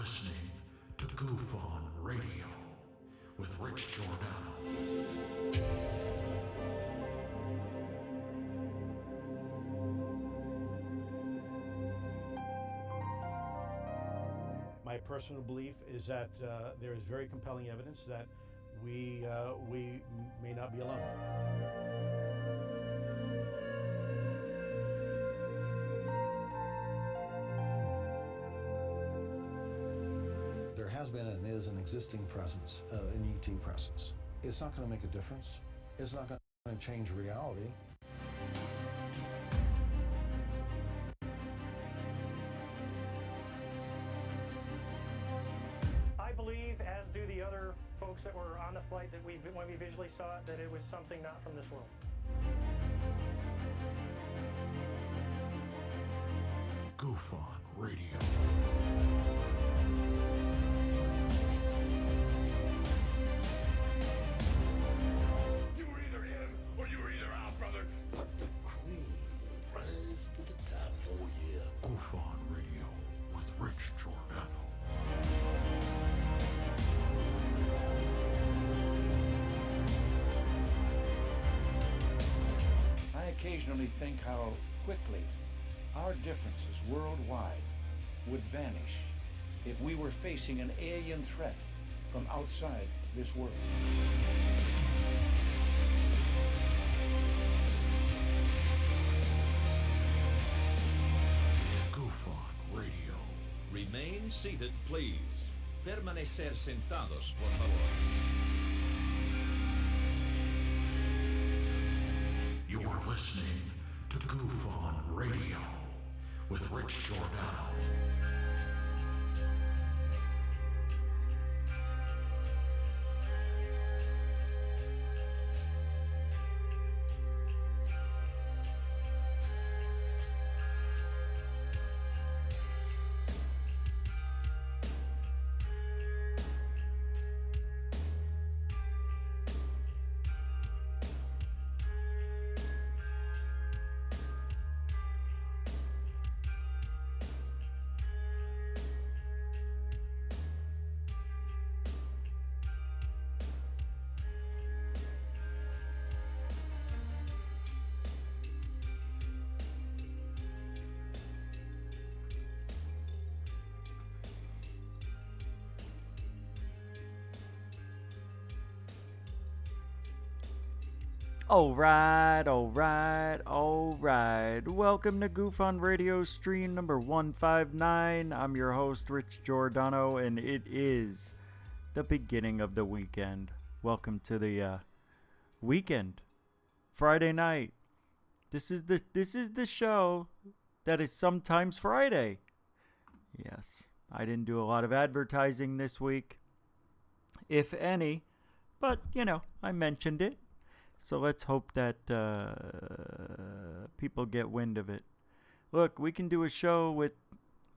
listening to Goof On Radio with Rich Giordano. My personal belief is that there is very compelling evidence that we may not be alone. There has been and is an existing presence, an ET presence. It's not going to make a difference. It's not going to change reality. I believe, as do the other folks that were on the flight, that when we visually saw it, that it was something not from this world. Goof On Radio. You were either in or you were either out, brother. But the cream rise to the top, oh yeah. Goof On Radio with Rich Giordano. I occasionally think how quickly our differences worldwide would vanish if we were facing an alien threat from outside this world. Goof On Radio. Remain seated, please. Permanecer sentados, por favor. You are listening to Goof On Radio with Rich Giordano. All right. Welcome to Goof On Radio stream number 159. I'm your host, Rich Giordano, and it is the beginning of the weekend. Welcome to the weekend, Friday night. This is the show that is sometimes Friday. Yes, I didn't do a lot of advertising this week, if any, but I mentioned it. So let's hope that people get wind of it. Look, we can do a show with,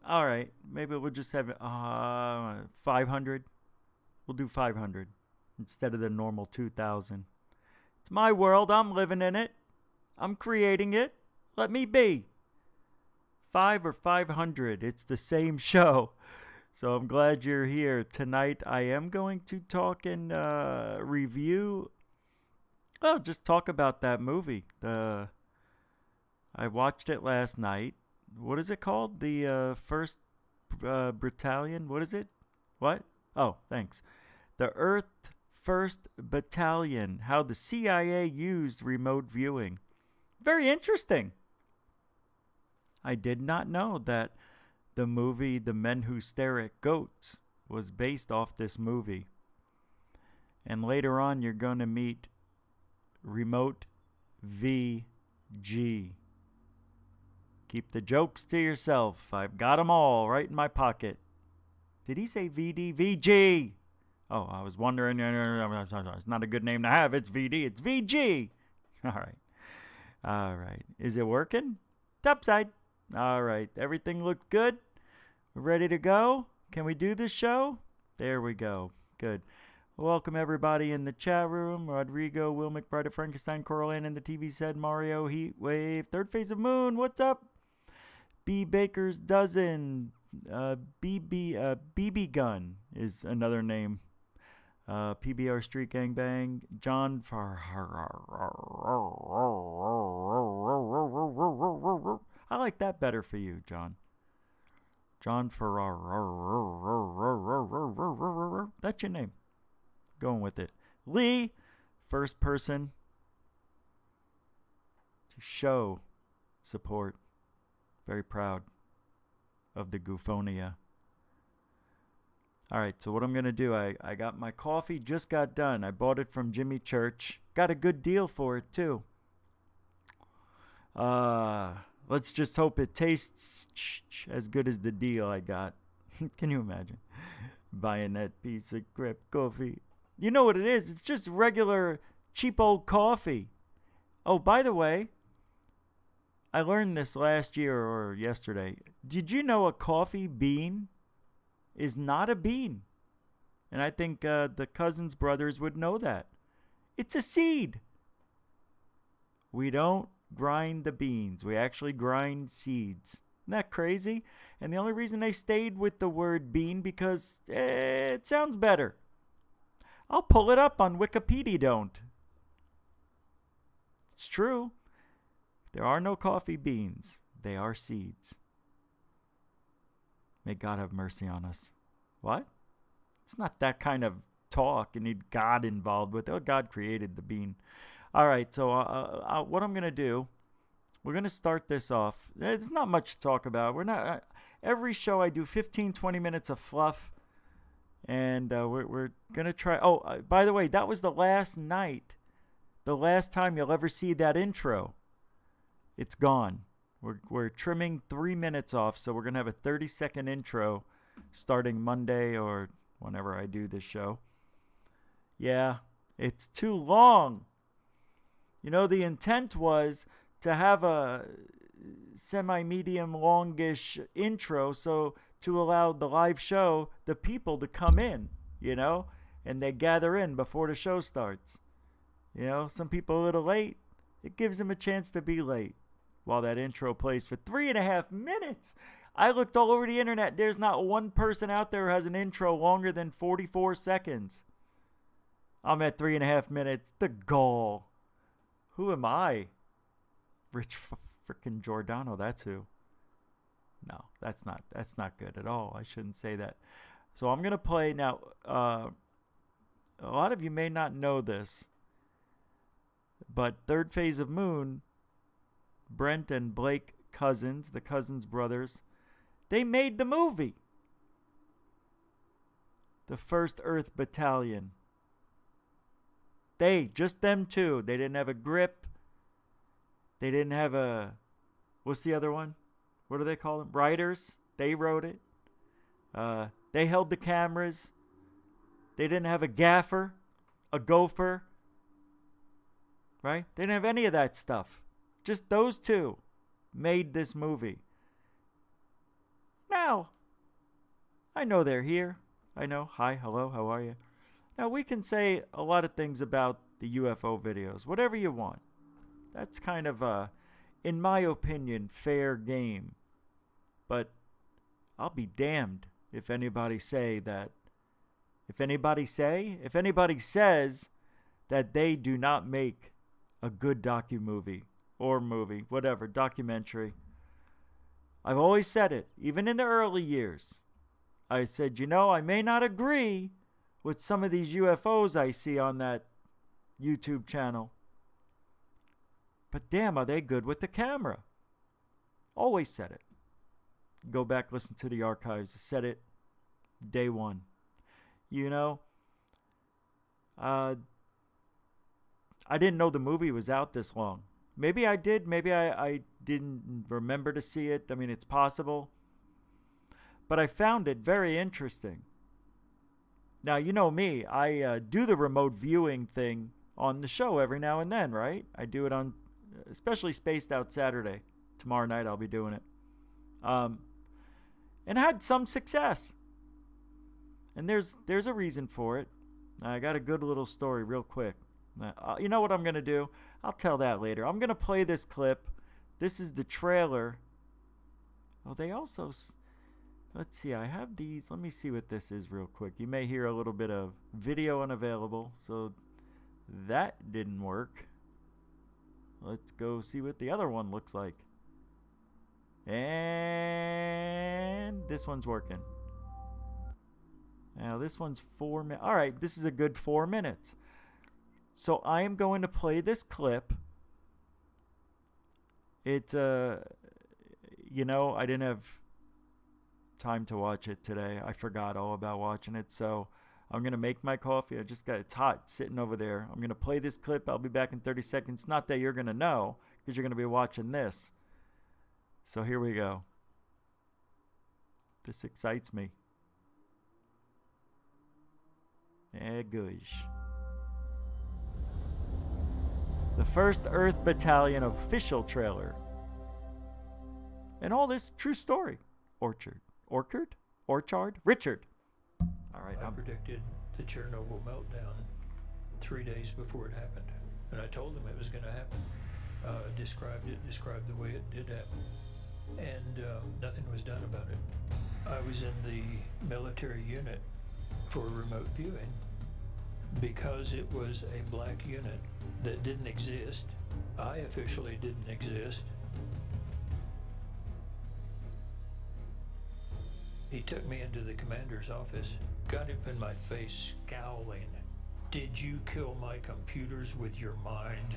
all right, maybe we'll just have 500. We'll do 500 instead of the normal 2,000. It's my world. I'm living in it. I'm creating it. Let me be. 5 or 500. It's the same show. So I'm glad you're here. Tonight I am going to talk and review. Well, just talk about that movie. I watched it last night. What is it called? The First Battalion? What is it? What? Oh, thanks. The Earth First Battalion. How the CIA used remote viewing. Very interesting. I did not know that the movie The Men Who Stare at Goats was based off this movie. And later on, you're going to meet Remote VG. Keep the jokes to yourself. I've got them all right in my pocket. Did he say VD? VG! Oh, I was wondering. It's not a good name to have. It's VD. It's VG! All right. Is it working? Topside. All right. Everything looks good? We're ready to go? Can we do this show? There we go. Good. Welcome everybody in the chat room. Rodrigo, Will McBride, Frankenstein, Coral Ann in the TV said, Mario, Heat Wave, Third Phase of Moon, what's up? B. Baker's Dozen, BB Gun is another name. PBR Street Gangbang. John I like that better for you, John. John Ferrar. That's your name. Going with it. Lee, first person to show support. Very proud of the Goofonia. All right, so what I'm going to do, I got my coffee, just got done. I bought it from Jimmy Church. Got a good deal for it, too. Let's just hope it tastes as good as the deal I got. Can you imagine? Buying that piece of crap coffee. You know what it is? It's just regular cheap old coffee. Oh, by the way, I learned this last year or yesterday. Did you know a coffee bean is not a bean? And I think the Cousins brothers would know that. It's a seed. We don't grind the beans. We actually grind seeds. Isn't that crazy? And the only reason they stayed with the word bean because it sounds better. I'll pull it up on Wikipedia, don't. It's true. There are no coffee beans. They are seeds. May God have mercy on us. What? It's not that kind of talk. You need God involved with it. Oh, God created the bean. All right, so what I'm going to do, we're going to start this off. There's not much to talk about. We're not every show I do 15, 20 minutes of fluff, and we're going to try. Oh, by the way, that was the last night, the last time you'll ever see that intro. It's gone. We're trimming 3 minutes off, so we're going to have a 30-second intro starting Monday or whenever I do this show. Yeah, it's too long. You know, the intent was to have a semi-medium longish intro so to allow the live show, the people to come in, you know, and they gather in before the show starts. You know, some people a little late. It gives them a chance to be late while that intro plays for 3.5 minutes. I looked all over the internet. There's not one person out there who has an intro longer than 44 seconds. I'm at 3.5 minutes. The gall. Who am I? Rich frickin' Giordano, that's who. No, that's not good at all. I shouldn't say that. So I'm going to play now. A lot of you may not know this, but Third Phase of Moon, Brent and Blake Cousins, the Cousins brothers, they made the movie. The First Earth Battalion. Just them two. They didn't have a grip. They didn't have a, what's the other one? What do they call them? Writers. They wrote it. They held the cameras. They didn't have a gaffer, a gopher. Right? They didn't have any of that stuff. Just those two made this movie. Now, I know they're here. I know. Hi, hello, how are you? Now, we can say a lot of things about the UFO videos, whatever you want. That's kind of, in my opinion, fair game. But I'll be damned if anybody says that they do not make a good documovie or movie, whatever, documentary. I've always said it, even in the early years. I said, I may not agree with some of these UFOs I see on that YouTube channel. But damn, are they good with the camera? Always said it. Go back, listen to the archives. I said it day one. I didn't know the movie was out this long. Maybe I did. Maybe I didn't remember to see it. I mean, it's possible. But I found it very interesting. Now, you know me. I do the remote viewing thing on the show every now and then, right? I do it on, especially Spaced Out Saturday. Tomorrow night I'll be doing it. And had some success. And there's a reason for it. I got a good little story real quick. You know what I'm going to do? I'll tell that later. I'm going to play this clip. This is the trailer. Oh, Let's see, I have these. Let me see what this is real quick. You may hear a little bit of video unavailable, so that didn't work. Let's go see what the other one looks like. And this one's working. Now this one's 4 minutes. All right, this is a good 4 minutes. So I am going to play this clip. It's you know, I didn't have time to watch it today. I forgot all about watching it, so I'm gonna make my coffee. I just got, it's hot sitting over there. I'm gonna play this clip. I'll be back in 30 seconds. Not that you're gonna know, because you're gonna be watching this. So here we go. This excites me. Gosh. The 1st Earth Battalion official trailer. And all this true story. Richard. All right. I predicted the Chernobyl meltdown 3 days before it happened. And I told them it was going to happen. Described the way it did happen. And nothing was done about it. I was in the military unit for remote viewing because it was a black unit that didn't exist. I officially didn't exist. He took me into the commander's office, got up in my face, scowling. Did you kill my computers with your mind?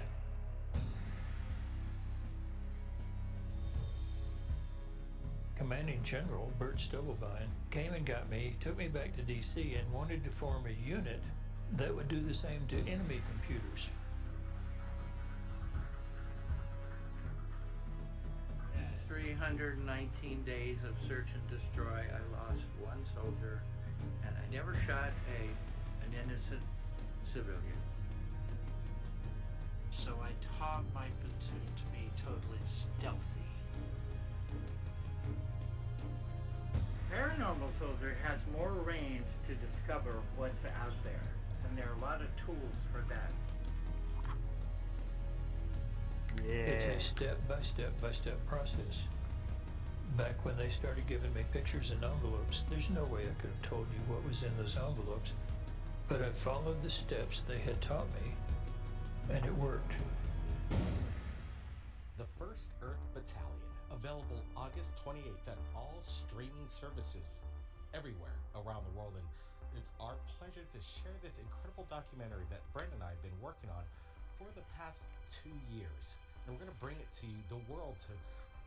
Commanding General Bert Stubblebine came and got me, took me back to DC, and wanted to form a unit that would do the same to enemy computers. In 319 days of search and destroy, I lost one soldier, and I never shot an innocent civilian. So I taught my platoon to be totally stealthy. Paranormal soldier has more range to discover what's out there, and there are a lot of tools for that. Yeah. It's a step-by-step process. Back when they started giving me pictures and envelopes, there's no way I could have told you what was in those envelopes. But I followed the steps they had taught me, and it worked. The 1st Earth Battalion, available August 28th on all streaming services everywhere around the world. And it's our pleasure to share this incredible documentary that Brent and I have been working on for the past 2 years. And we're going to bring it to the world to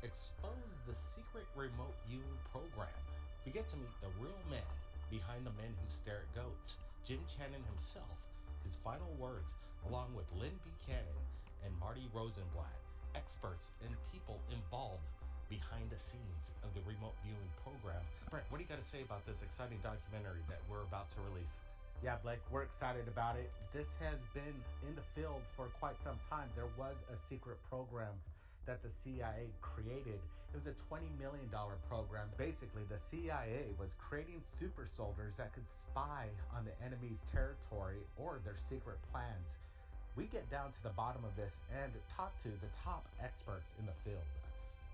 expose the secret remote viewing program. We get to meet the real men behind the men who stare at goats. Jim Channon himself, his final words, along with Lynn Buchanan and Marty Rosenblatt, experts and people involved behind the scenes of the remote viewing program. Brent, what do you got to say about this exciting documentary that we're about to release? Yeah, Blake, we're excited about it. This has been in the field for quite some time. There was a secret program that the CIA created. It was a $20 million program. Basically, the CIA was creating super soldiers that could spy on the enemy's territory or their secret plans. We get down to the bottom of this and talk to the top experts in the field.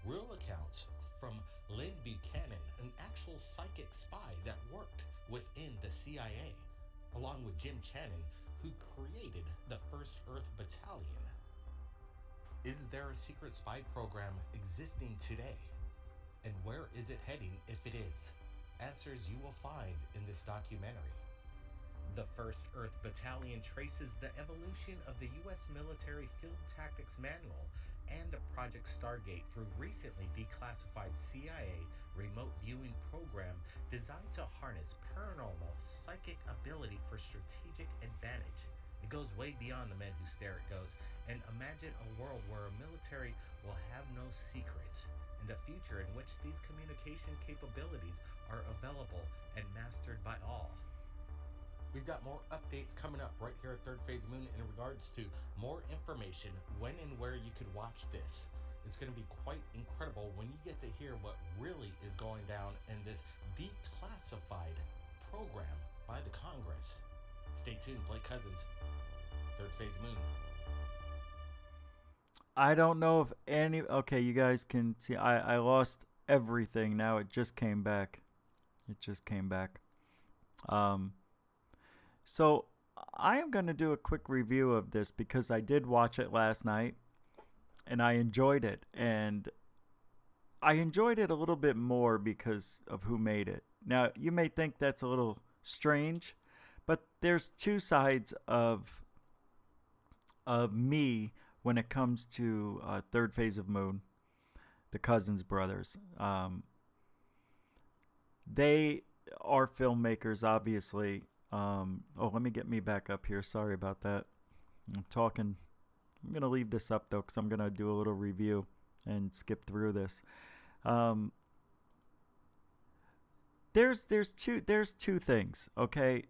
Real accounts from Lynn Buchanan, an actual psychic spy that worked within the CIA, along with Jim Channon, who created the 1st Earth Battalion. Is there a secret spy program existing today? And where is it heading if it is? Answers you will find in this documentary. The 1st Earth Battalion traces the evolution of the U.S. military field tactics manual and the Project Stargate through recently declassified CIA remote viewing program designed to harness paranormal psychic ability for strategic advantage. It goes way beyond the men who stare at goats, and imagine a world where a military will have no secrets, and a future in which these communication capabilities are available and mastered by all. We've got more updates coming up right here at Third Phase Moon in regards to more information, when and where you could watch this. It's going to be quite incredible when you get to hear what really is going down in this declassified program by the Congress. Stay tuned, Blake Cousins, Third Phase Moon. I don't know if any... Okay, you guys can see. I lost everything. Now it just came back. It just came back. So I am going to do a quick review of this because I did watch it last night and I enjoyed it. And I enjoyed it a little bit more because of who made it. Now, you may think that's a little strange, but there's two sides of me when it comes to Third Phase of Moon, the Cousins brothers. They are filmmakers, obviously. Let me get me back up here. Sorry about that. I'm talking. I'm going to leave this up, though, because I'm going to do a little review and skip through this. There's two things, okay?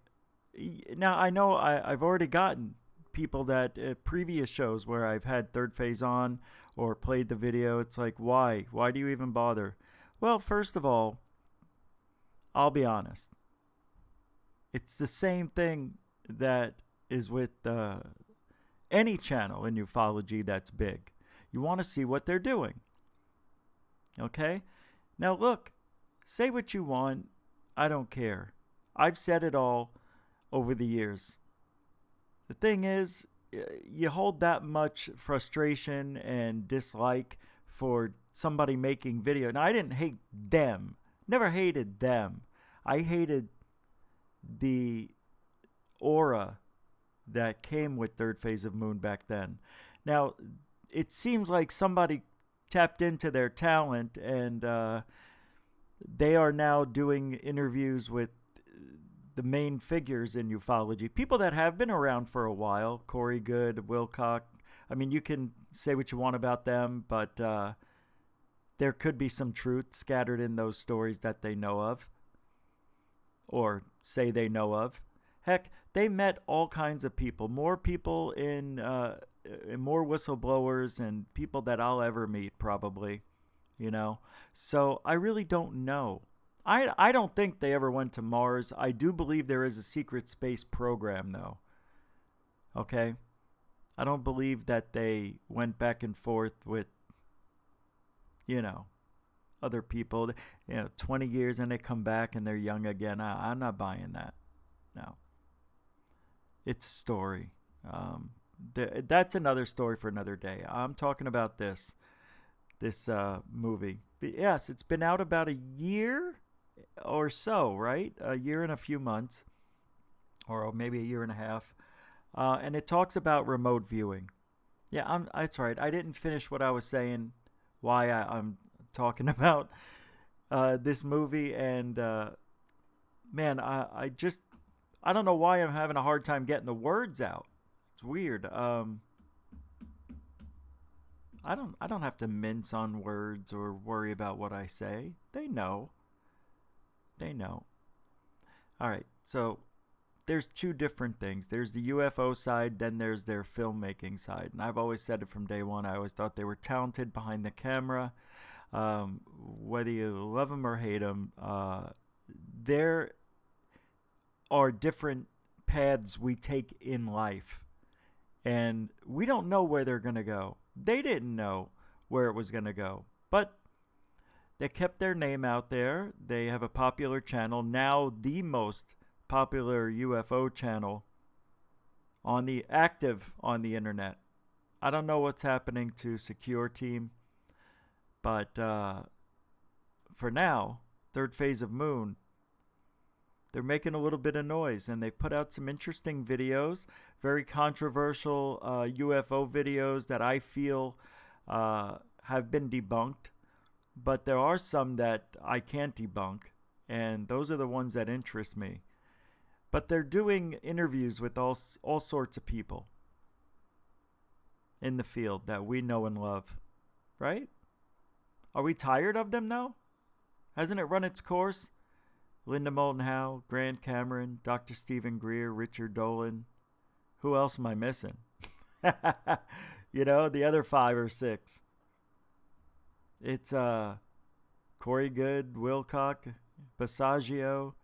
Now, I know I've already gotten people that previous shows where I've had Third Phase on or played the video. It's like, why? Why do you even bother? Well, first of all, I'll be honest. It's the same thing that is with any channel in ufology that's big. You want to see what they're doing. Okay? Now look, say what you want. I don't care. I've said it all over the years. The thing is, you hold that much frustration and dislike for somebody making video. Now, I didn't hate them. Never hated them. I hated the aura that came with Third Phase of Moon back then. Now, it seems like somebody tapped into their talent and they are now doing interviews with the main figures in ufology, people that have been around for a while. Corey Good, Wilcock. I mean, you can say what you want about them, but there could be some truth scattered in those stories that they know of or say they know of. Heck, they met all kinds of people, more people in more whistleblowers and people that I'll ever meet, probably, you know. So I really don't know. I don't think they ever went to Mars. I do believe there is a secret space program, though. Okay? I don't believe that they went back and forth with, you know, other people. 20 years and they come back and they're young again. I'm not buying that. No. It's a story. That's another story for another day. I'm talking about this movie. But yes, it's been out about a year or so, right? A year and a few months, or maybe a year and a half. And it talks about remote viewing. Yeah, that's right. I didn't finish what I was saying, why I'm talking about this movie. And, man, I don't know why I'm having a hard time getting the words out. It's weird. I don't have to mince on words or worry about what I say. They know. All right. So there's two different things. There's the UFO side, then there's their filmmaking side. And I've always said it from day one. I always thought they were talented behind the camera. Whether you love them or hate them, there are different paths we take in life. And we don't know where they're going to go. They didn't know where it was going to go. But they kept their name out there. They have a popular channel, now the most popular UFO channel active on the internet. I don't know what's happening to Secure Team, but for now, Third Phase of Moon, they're making a little bit of noise, and they put out some interesting videos, very controversial UFO videos that I feel have been debunked. But there are some that I can't debunk, and those are the ones that interest me. But they're doing interviews with all sorts of people in the field that we know and love, right? Are we tired of them now? Hasn't it run its course? Linda Moulton Howe, Grant Cameron, Dr. Stephen Greer, Richard Dolan. Who else am I missing? The other 5 or 6. It's Corey Good, Wilcock, Basaggio,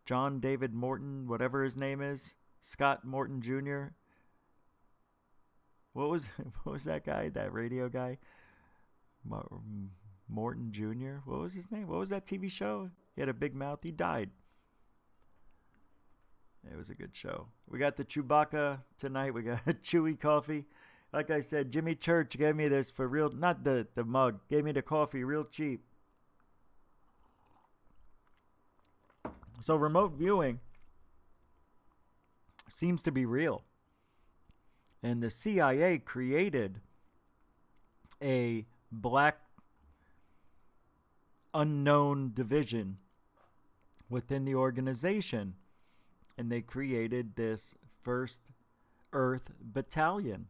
John David Morton, whatever his name is, Scott Morton Jr. What was that guy, that radio guy? Morton Jr.? What was his name? What was that TV show? He had a big mouth. He died. It was a good show. We got the Chewbacca tonight. We got Chewy coffee. Like I said, Jimmy Church gave me this for real. Not the mug. Gave me the coffee real cheap. So remote viewing seems to be real. And the CIA created a black unknown division within the organization. And they created this First Earth Battalion.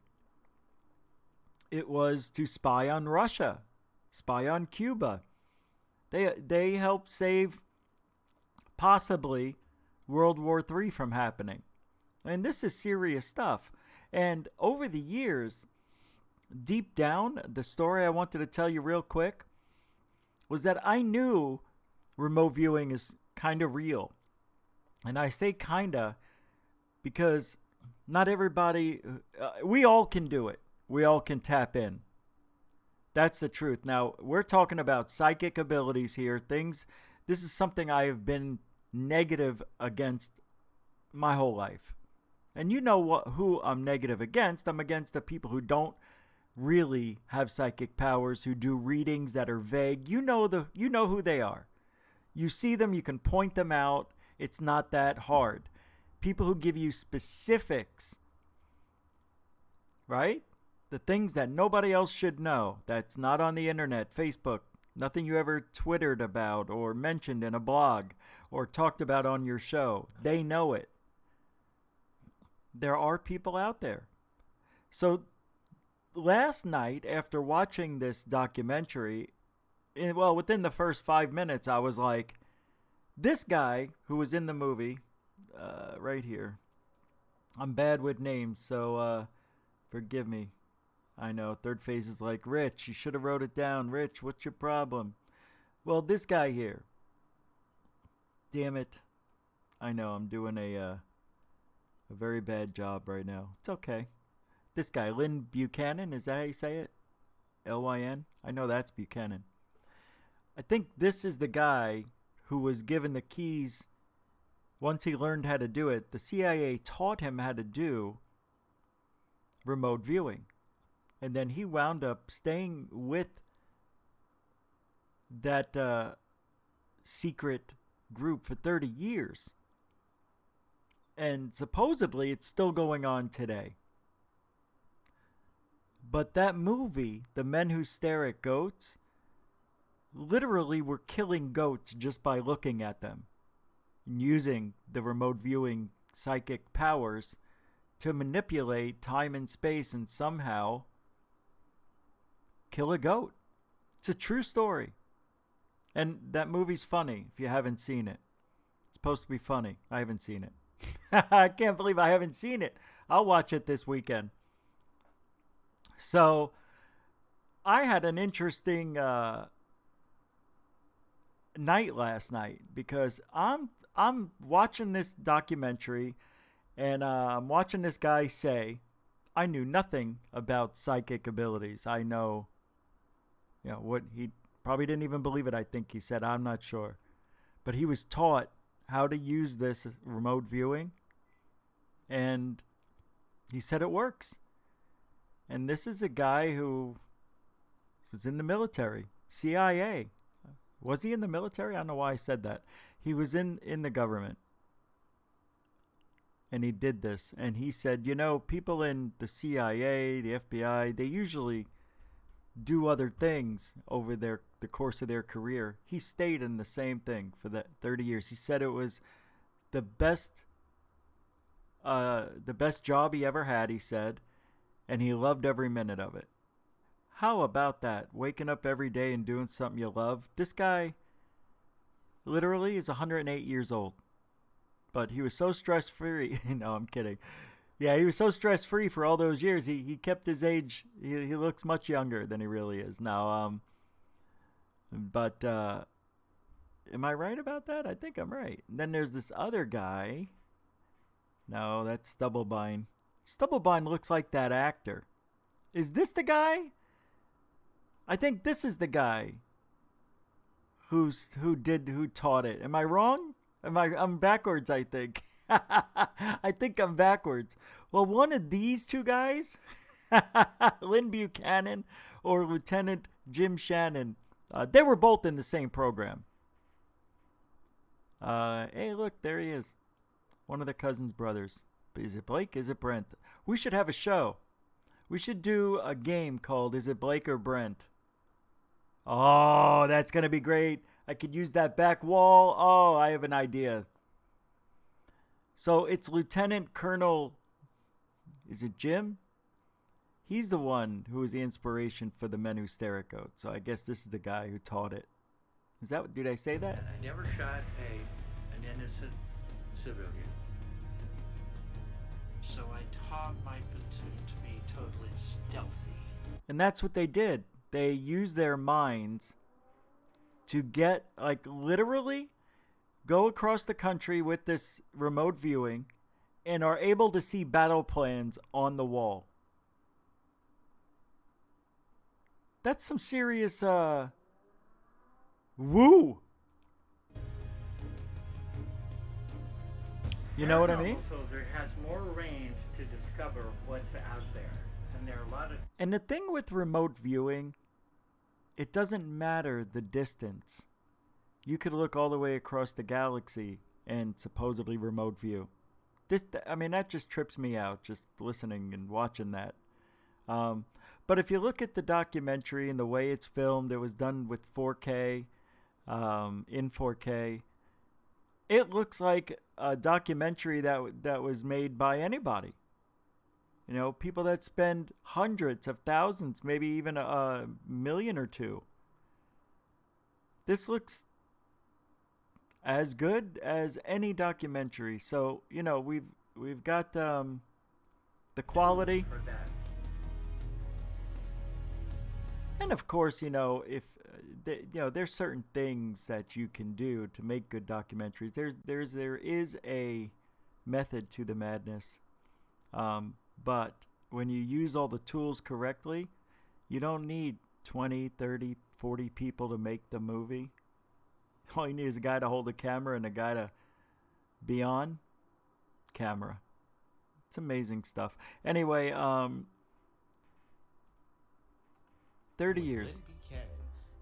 It was to spy on Russia, spy on Cuba. They helped save possibly World War III from happening. And this is serious stuff. And over the years, deep down, the story I wanted to tell you real quick was that I knew remote viewing is kind of real. And I say kinda because not everybody, we all can do it. We all can tap in. That's the truth. Now, we're talking about psychic abilities here. This is something I have been negative against my whole life. And you know who I'm negative against. I'm against the people who don't really have psychic powers, who do readings that are vague. You know who they are. You see them, you can point them out. It's not that hard. People who give you specifics, right? The things that nobody else should know, that's not on the internet, Facebook, nothing you ever twittered about or mentioned in a blog or talked about on your show. They know it. There are people out there. So last night, after watching this documentary, within the first 5 minutes, I was like, this guy who was in the movie, right here, I'm bad with names, so forgive me. I know, third phase is like, Rich, you should have wrote it down. Rich, what's your problem? Well, this guy here. Damn it. I know, I'm doing a very bad job right now. It's okay. This guy, Lynn Buchanan, is that how you say it? Lyn? I know that's Buchanan. I think this is the guy who was given the keys. Once he learned how to do it, the CIA taught him how to do remote viewing. And then he wound up staying with that secret group for 30 years. And supposedly it's still going on today. But that movie, The Men Who Stare at Goats, literally were killing goats just by looking at them and using the remote viewing psychic powers to manipulate time and space and somehow kill a goat. It's a true story. And that movie's funny if you haven't seen it. It's supposed to be funny. I haven't seen it. I can't believe I haven't seen it. I'll watch it this weekend. So I had an interesting night last night because I'm watching this documentary and I'm watching this guy say, I knew nothing about psychic abilities. I know, what he probably didn't even believe it. I think he said, I'm not sure, but he was taught how to use this remote viewing, and he said it works. And this is a guy who was in the military, CIA. Was he in the military? I don't know why I said that. He was in the government. And he did this. And he said, people in the CIA, the FBI, they usually do other things over the course of their career. He stayed in the same thing for that 30 years. He said it was the best job he ever had, he said, and he loved every minute of it. How about that? Waking up every day and doing something you love. This guy literally is 108 years old, but he was so stress-free. No, I'm kidding. Yeah, he was so stress-free for all those years. He kept his age. He looks much younger than he really is now. But am I right about that? I think I'm right. And then there's this other guy. No, that's Stubblebine. Stubblebine looks like that actor. Is this the guy? I think this is the guy who taught it. Am I wrong? I'm backwards, I think. I think I'm backwards. Well, one of these two guys, Lynn Buchanan or Lieutenant Jim Shannon, they were both in the same program. Hey, look, there he is. One of the Cousins brothers. Is it Blake? Is it Brent? We should have a show. We should do a game called Is it Blake or Brent? Oh, that's going to be great. I could use that back wall. Oh, I have an idea. So it's Lieutenant Colonel, is it Jim? He's the one who was the inspiration for the men who stare at goats. So I guess this is the guy who taught it. Is that, did I say that? And I never shot an innocent civilian. So I taught my platoon to be totally stealthy. And that's what they did. They used their minds to get, like, literally go across the country with this remote viewing and are able to see battle plans on the wall. That's some serious, woo! You know what I mean? Paranormal soldier has more range to discover what's out there. And there are a lot of... And the thing with remote viewing, it doesn't matter the distance. You could look all the way across the galaxy and supposedly remote view. That just trips me out, just listening and watching that. But if you look at the documentary and the way it's filmed, it was done with 4K, in 4K. It looks like a documentary that was made by anybody. You know, people that spend hundreds of thousands, maybe even a million or two. This looks as good as any documentary. So, you know, we've got the quality. For that. And of course, you know, if there's certain things that you can do to make good documentaries. There is a method to the madness. But when you use all the tools correctly, you don't need 20, 30, 40 people to make the movie. All you need is a guy to hold the camera and a guy to be on camera. It's amazing stuff. Anyway, 30 years. Lynn Buchanan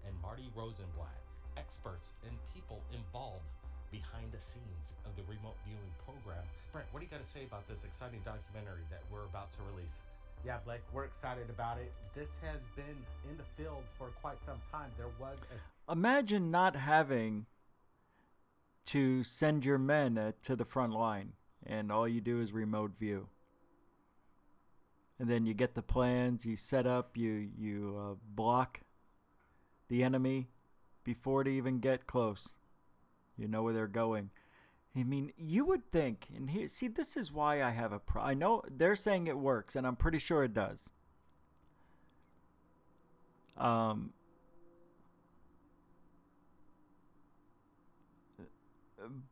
and Marty Rosenblatt, experts and people involved behind the scenes of the remote viewing program. Brent, what do you got to say about this exciting documentary that we're about to release? Yeah, Blake, we're excited about it. This has been in the field for quite some time. There was Imagine not having to send your men to the front line, and all you do is remote view. And then you get the plans, you set up, you block the enemy before they even get close. You know where they're going. I mean, you would think, and here, see, this is why I have I know they're saying it works, and I'm pretty sure it does.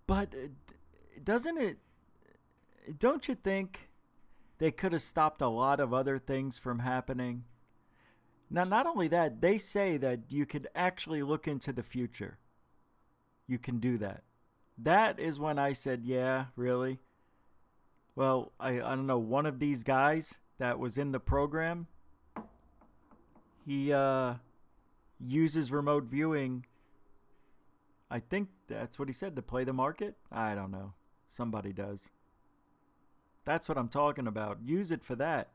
But doesn't it, don't you think they could have stopped a lot of other things from happening? Now, not only that, they say that you could actually look into the future. You can do that. That is when I said, yeah, really? Well, I don't know, one of these guys that was in the program, he uses remote viewing. I think that's what he said, to play the market? I don't know. Somebody does. That's what I'm talking about. Use it for that.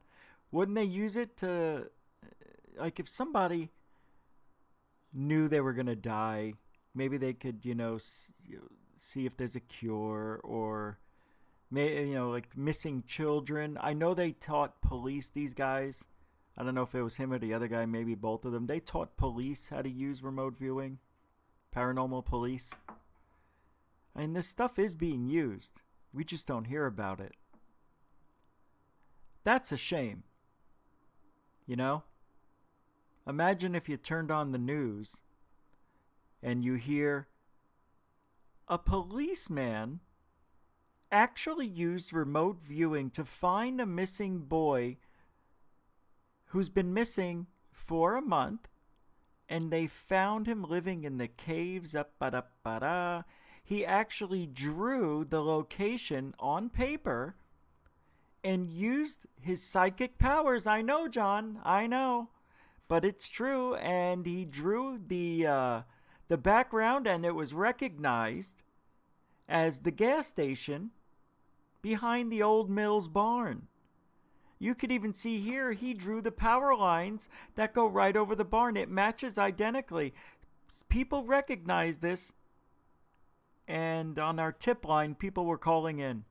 Wouldn't they use it to, like, if somebody knew they were going to die, maybe they could, see if there's a cure, or, like missing children. I know they taught police, these guys. I don't know if it was him or the other guy, maybe both of them. They taught police how to use remote viewing. Paranormal police. I mean, this stuff is being used. We just don't hear about it. That's a shame. You know? Imagine if you turned on the news and you hear a policeman actually used remote viewing to find a missing boy who's been missing for a month, and they found him living in the caves up. He actually drew the location on paper and used his psychic powers. I know, John, I know, but it's true. And he drew the background, and it was recognized as the gas station behind the old Mills barn. You could even see here, he drew the power lines that go right over the barn. It matches identically. People recognize this. And on our tip line, people were calling in.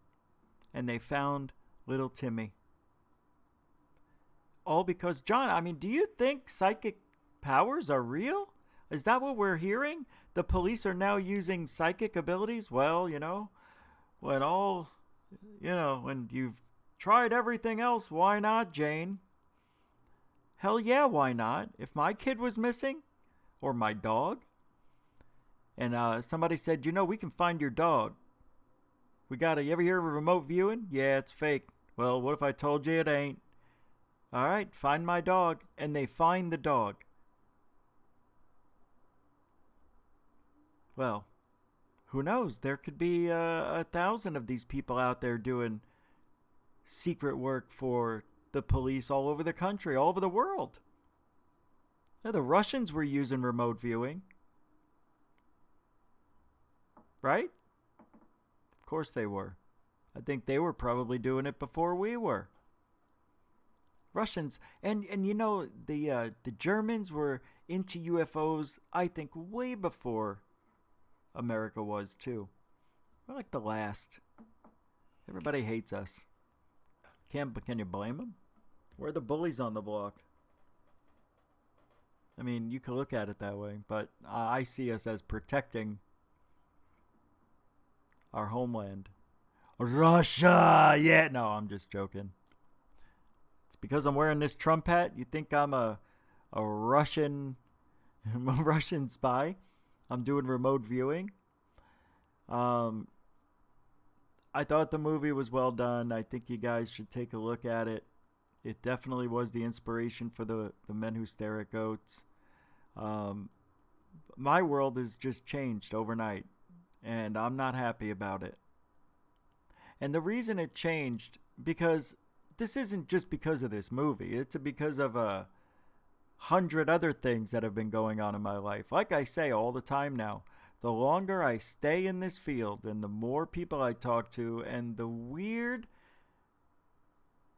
And they found little Timmy. All because, John, I mean, do you think psychic powers are real? Is that what we're hearing? The police are now using psychic abilities? Well, when you've tried everything else, why not, Jane? Hell yeah, why not? If my kid was missing, or my dog, and somebody said, we can find your dog. You ever hear of remote viewing? Yeah, it's fake. Well, what if I told you it ain't? All right, find my dog. And they find the dog. Well, who knows? There could be 1,000 of these people out there doing secret work for the police all over the country, all over the world. Yeah, the Russians were using remote viewing. Right? Of course they were. I think they were probably doing it before we were. Russians, and the Germans were into UFOs, I think, way before America was too. We're like the last. Everybody hates us. Can you blame them? We're the bullies on the block. I mean, you could look at it that way, but I see us as protecting our homeland. Russia! Yeah, no, I'm just joking. It's because I'm wearing this Trump hat. You think I'm a Russian spy? I'm doing remote viewing. I thought the movie was well done. I think you guys should take a look at it. It definitely was the inspiration for the Men Who Stare at Goats. My world has just changed overnight, and I'm not happy about it. And the reason it changed, because this isn't just because of this movie. It's because of 100 other things that have been going on in my life. Like I say all the time now, the longer I stay in this field and the more people I talk to and the weird,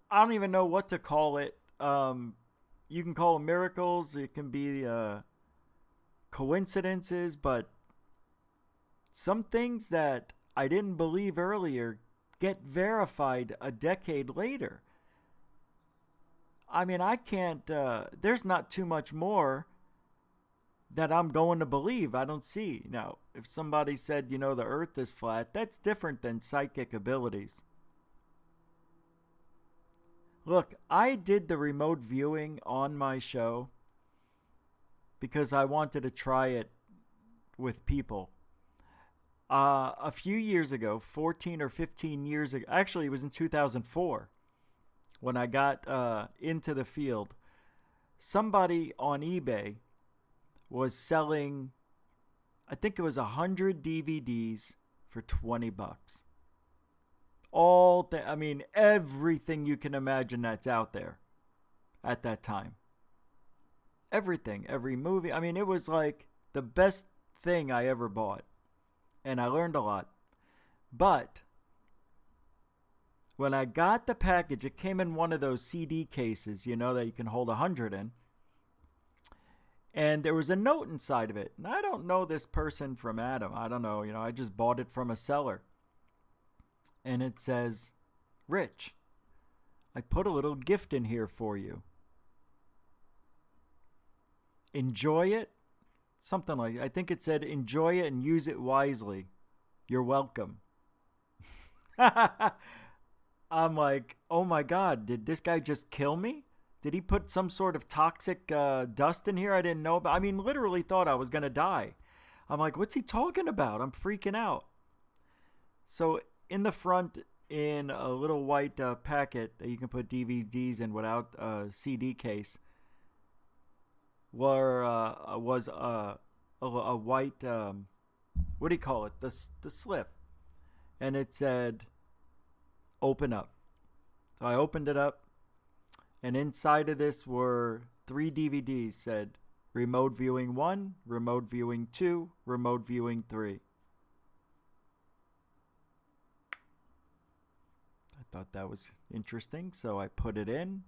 I don't even know what to call it. You can call them miracles. It can be coincidences, but some things that I didn't believe earlier get verified a decade later. I mean, I can't, there's not too much more that I'm going to believe. I don't see. Now, if somebody said, the earth is flat, that's different than psychic abilities. Look, I did the remote viewing on my show because I wanted to try it with people. A few years ago, 14 or 15 years ago, actually it was in 2004, when I got into the field, somebody on eBay was selling, I think it was 100 DVDs for $20. Everything you can imagine that's out there at that time. Everything, every movie. I mean, it was like the best thing I ever bought. And I learned a lot. But when I got the package, it came in one of those CD cases, that you can hold 100 in. And there was a note inside of it. And I don't know this person from Adam. I don't know. I just bought it from a seller. And it says, Rich, I put a little gift in here for you. Enjoy it. Something like, I think it said, enjoy it and use it wisely. You're welcome. I'm like, oh my God, did this guy just kill me? Did he put some sort of toxic dust in here I didn't know about? I mean, literally thought I was going to die. I'm like, what's he talking about? I'm freaking out. So in the front, in a little white packet that you can put DVDs in without a CD case, was a white, what do you call it? The slip. And it said, open up. So I opened it up, and inside of this were 3 DVDs. Said Remote Viewing 1, Remote Viewing 2, Remote Viewing 3. I thought that was interesting, so I put it in,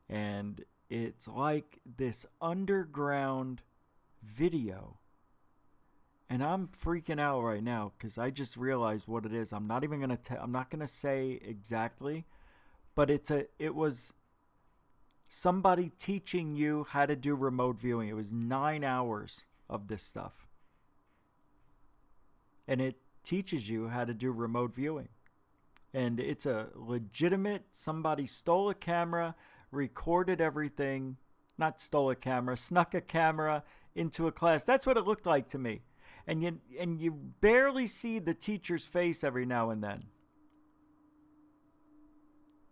and it's like this underground video. And I'm freaking out right now because I just realized what it is. I'm not even gonna I'm not gonna say exactly, but it was somebody teaching you how to do remote viewing. It was 9 hours of this stuff, and it teaches you how to do remote viewing. And it's a legitimate. Somebody stole a camera, recorded everything. Not stole a camera, snuck a camera into a class. That's what it looked like to me. And you barely see the teacher's face every now and then.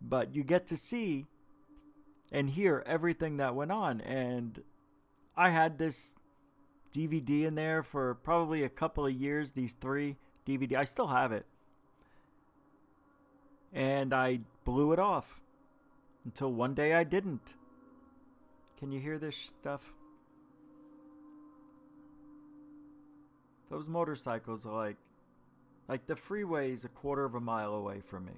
But you get to see and hear everything that went on. And I had this DVD in there for probably a couple of years, these 3 DVD. I still have it. And I blew it off until one day I didn't. Can you hear this stuff? Those motorcycles are like the freeway's a quarter of a mile away from me.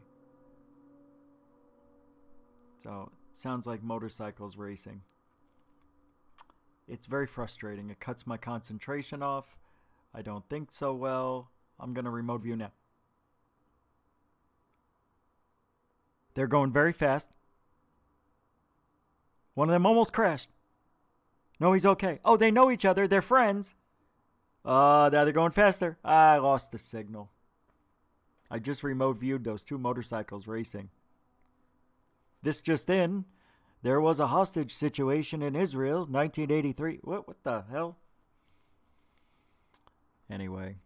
So it sounds like motorcycles racing. It's very frustrating. It cuts my concentration off. I don't think so well. I'm going to remote view now. They're going very fast. One of them almost crashed. No, he's okay. Oh, they know each other. They're friends. Now they're going faster. I lost the signal. I just remote viewed those 2 motorcycles racing. This just in. There was a hostage situation in Israel, 1983. What the hell? Anyway.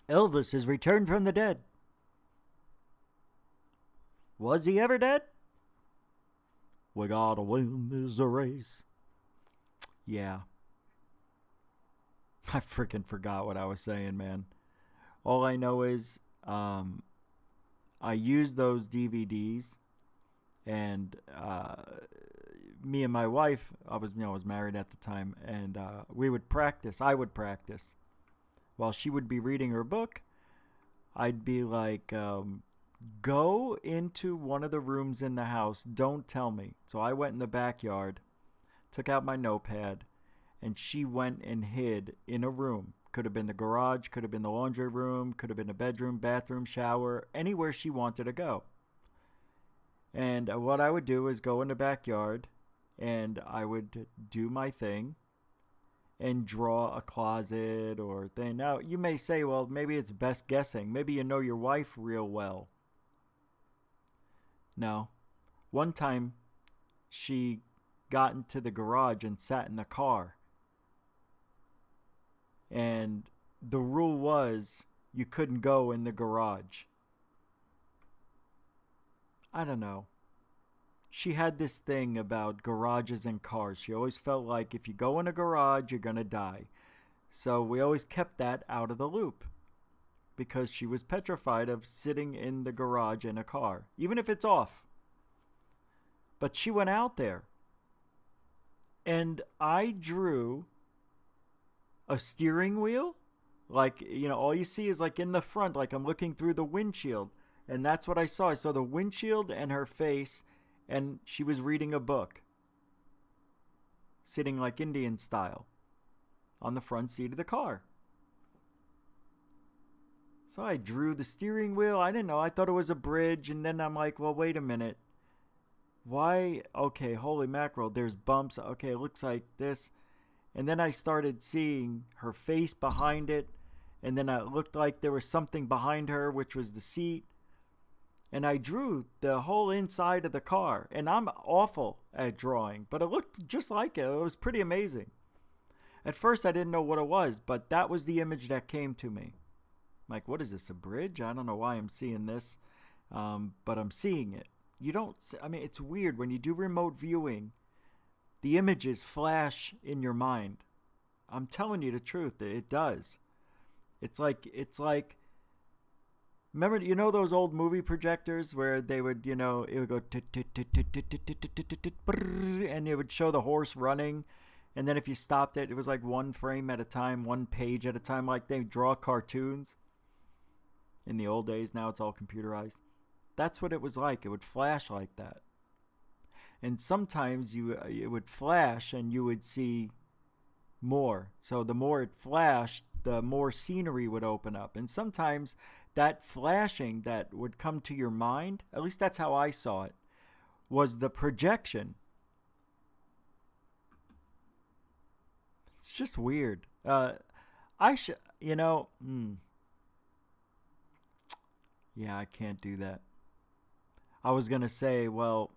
Elvis has returned from the dead. Was he ever dead? We gotta win this race. Yeah. I freaking forgot what I was saying, man. All I know is I used those DVDs, and me and my wife, I was married at the time, and we would practice. I would practice. While she would be reading her book, I'd be like, go into one of the rooms in the house. Don't tell me. So I went in the backyard, took out my notepad, and she went and hid in a room. Could have been the garage, could have been the laundry room, could have been a bedroom, bathroom, shower, anywhere she wanted to go. And what I would do is go in the backyard, and I would do my thing and draw a closet or thing. Now, you may say, well, maybe it's best guessing. Maybe you know your wife real well. No. One time, she got into the garage and sat in the car. And the rule was you couldn't go in the garage. I don't know. She had this thing about garages and cars. She always felt like if you go in a garage, you're going to die. So we always kept that out of the loop. Because she was petrified of sitting in the garage in a car. Even if it's off. But she went out there. And I drew a steering wheel, like, all you see is like in the front, like I'm looking through the windshield, and that's what I saw. I saw the windshield and her face, and she was reading a book, sitting like Indian style on the front seat of the car. So I drew the steering wheel. I didn't know. I thought it was a bridge, and then I'm like, well, wait a minute. Why? Okay, holy mackerel, there's bumps. Okay, it looks like this. And then I started seeing her face behind it. And then it looked like there was something behind her, which was the seat. And I drew the whole inside of the car. And I'm awful at drawing, but it looked just like it. It was pretty amazing. At first, I didn't know what it was, but that was the image that came to me. I'm like, what is this, a bridge? I don't know why I'm seeing this, but I'm seeing it. You don't, it's weird. When you do remote viewing, the images flash in your mind. I'm telling you the truth, it does. It's like remember, you know those old movie projectors where they would, it would go and it would show the horse running, and then if you stopped it, it was like one frame at a time, one page at a time, like they draw cartoons in the old days. Now it's all computerized. That's what it was like. It would flash like that. And sometimes it would flash and you would see more. So the more it flashed, the more scenery would open up. And sometimes that flashing that would come to your mind, at least that's how I saw it, was the projection. It's just weird. Yeah, I can't do that. I was going to say, well,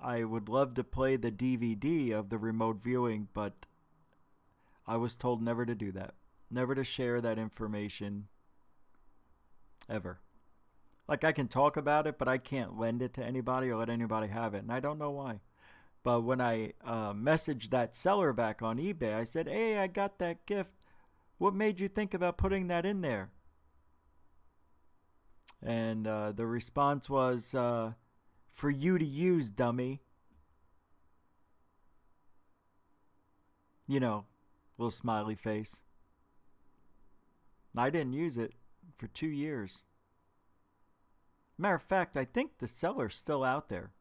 I would love to play the DVD of the remote viewing, but I was told never to do that. Never to share that information ever. Like, I can talk about it, but I can't lend it to anybody or let anybody have it, and I don't know why. But when I messaged that seller back on eBay, I said, hey, I got that gift. What made you think about putting that in there? And the response was, for you to use, dummy. Little smiley face. I didn't use it for 2 years. Matter of fact, I think the seller's still out there.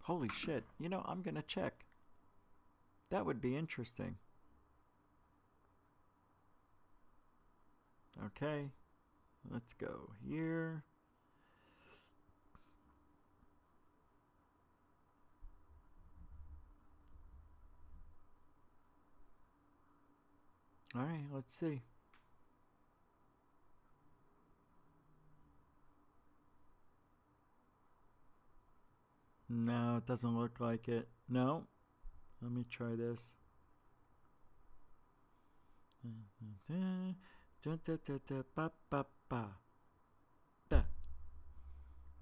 Holy shit. I'm going to check. That would be interesting. Okay. Let's go here. All right, let's see. No, it doesn't look like it. No. Let me try this.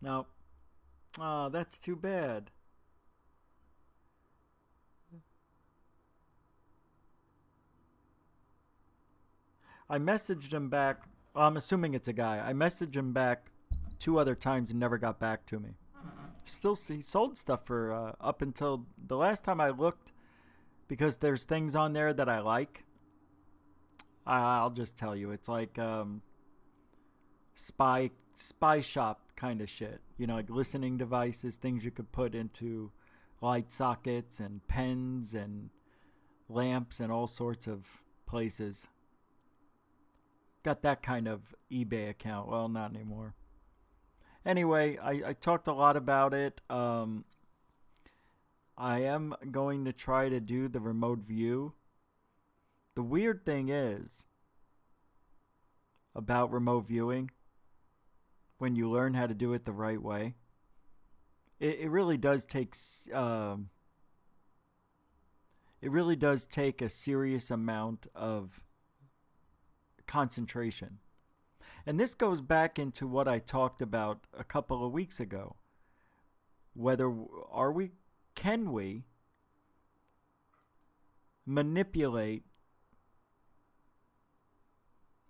No. Oh, that's too bad. I messaged him back. I'm assuming it's a guy. I messaged him back 2 other times and never got back to me. He sold stuff for up until the last time I looked, because there's things on there that I like. I'll just tell you, it's like spy shop kind of shit. Like listening devices, things you could put into light sockets and pens and lamps and all sorts of places. Got that kind of eBay account. Well, not anymore. Anyway, I talked a lot about it. I am going to try to do the remote view. The weird thing is about remote viewing, when you learn how to do it the right way, it really does take a serious amount of concentration. And this goes back into what I talked about a couple of weeks ago. Can we manipulate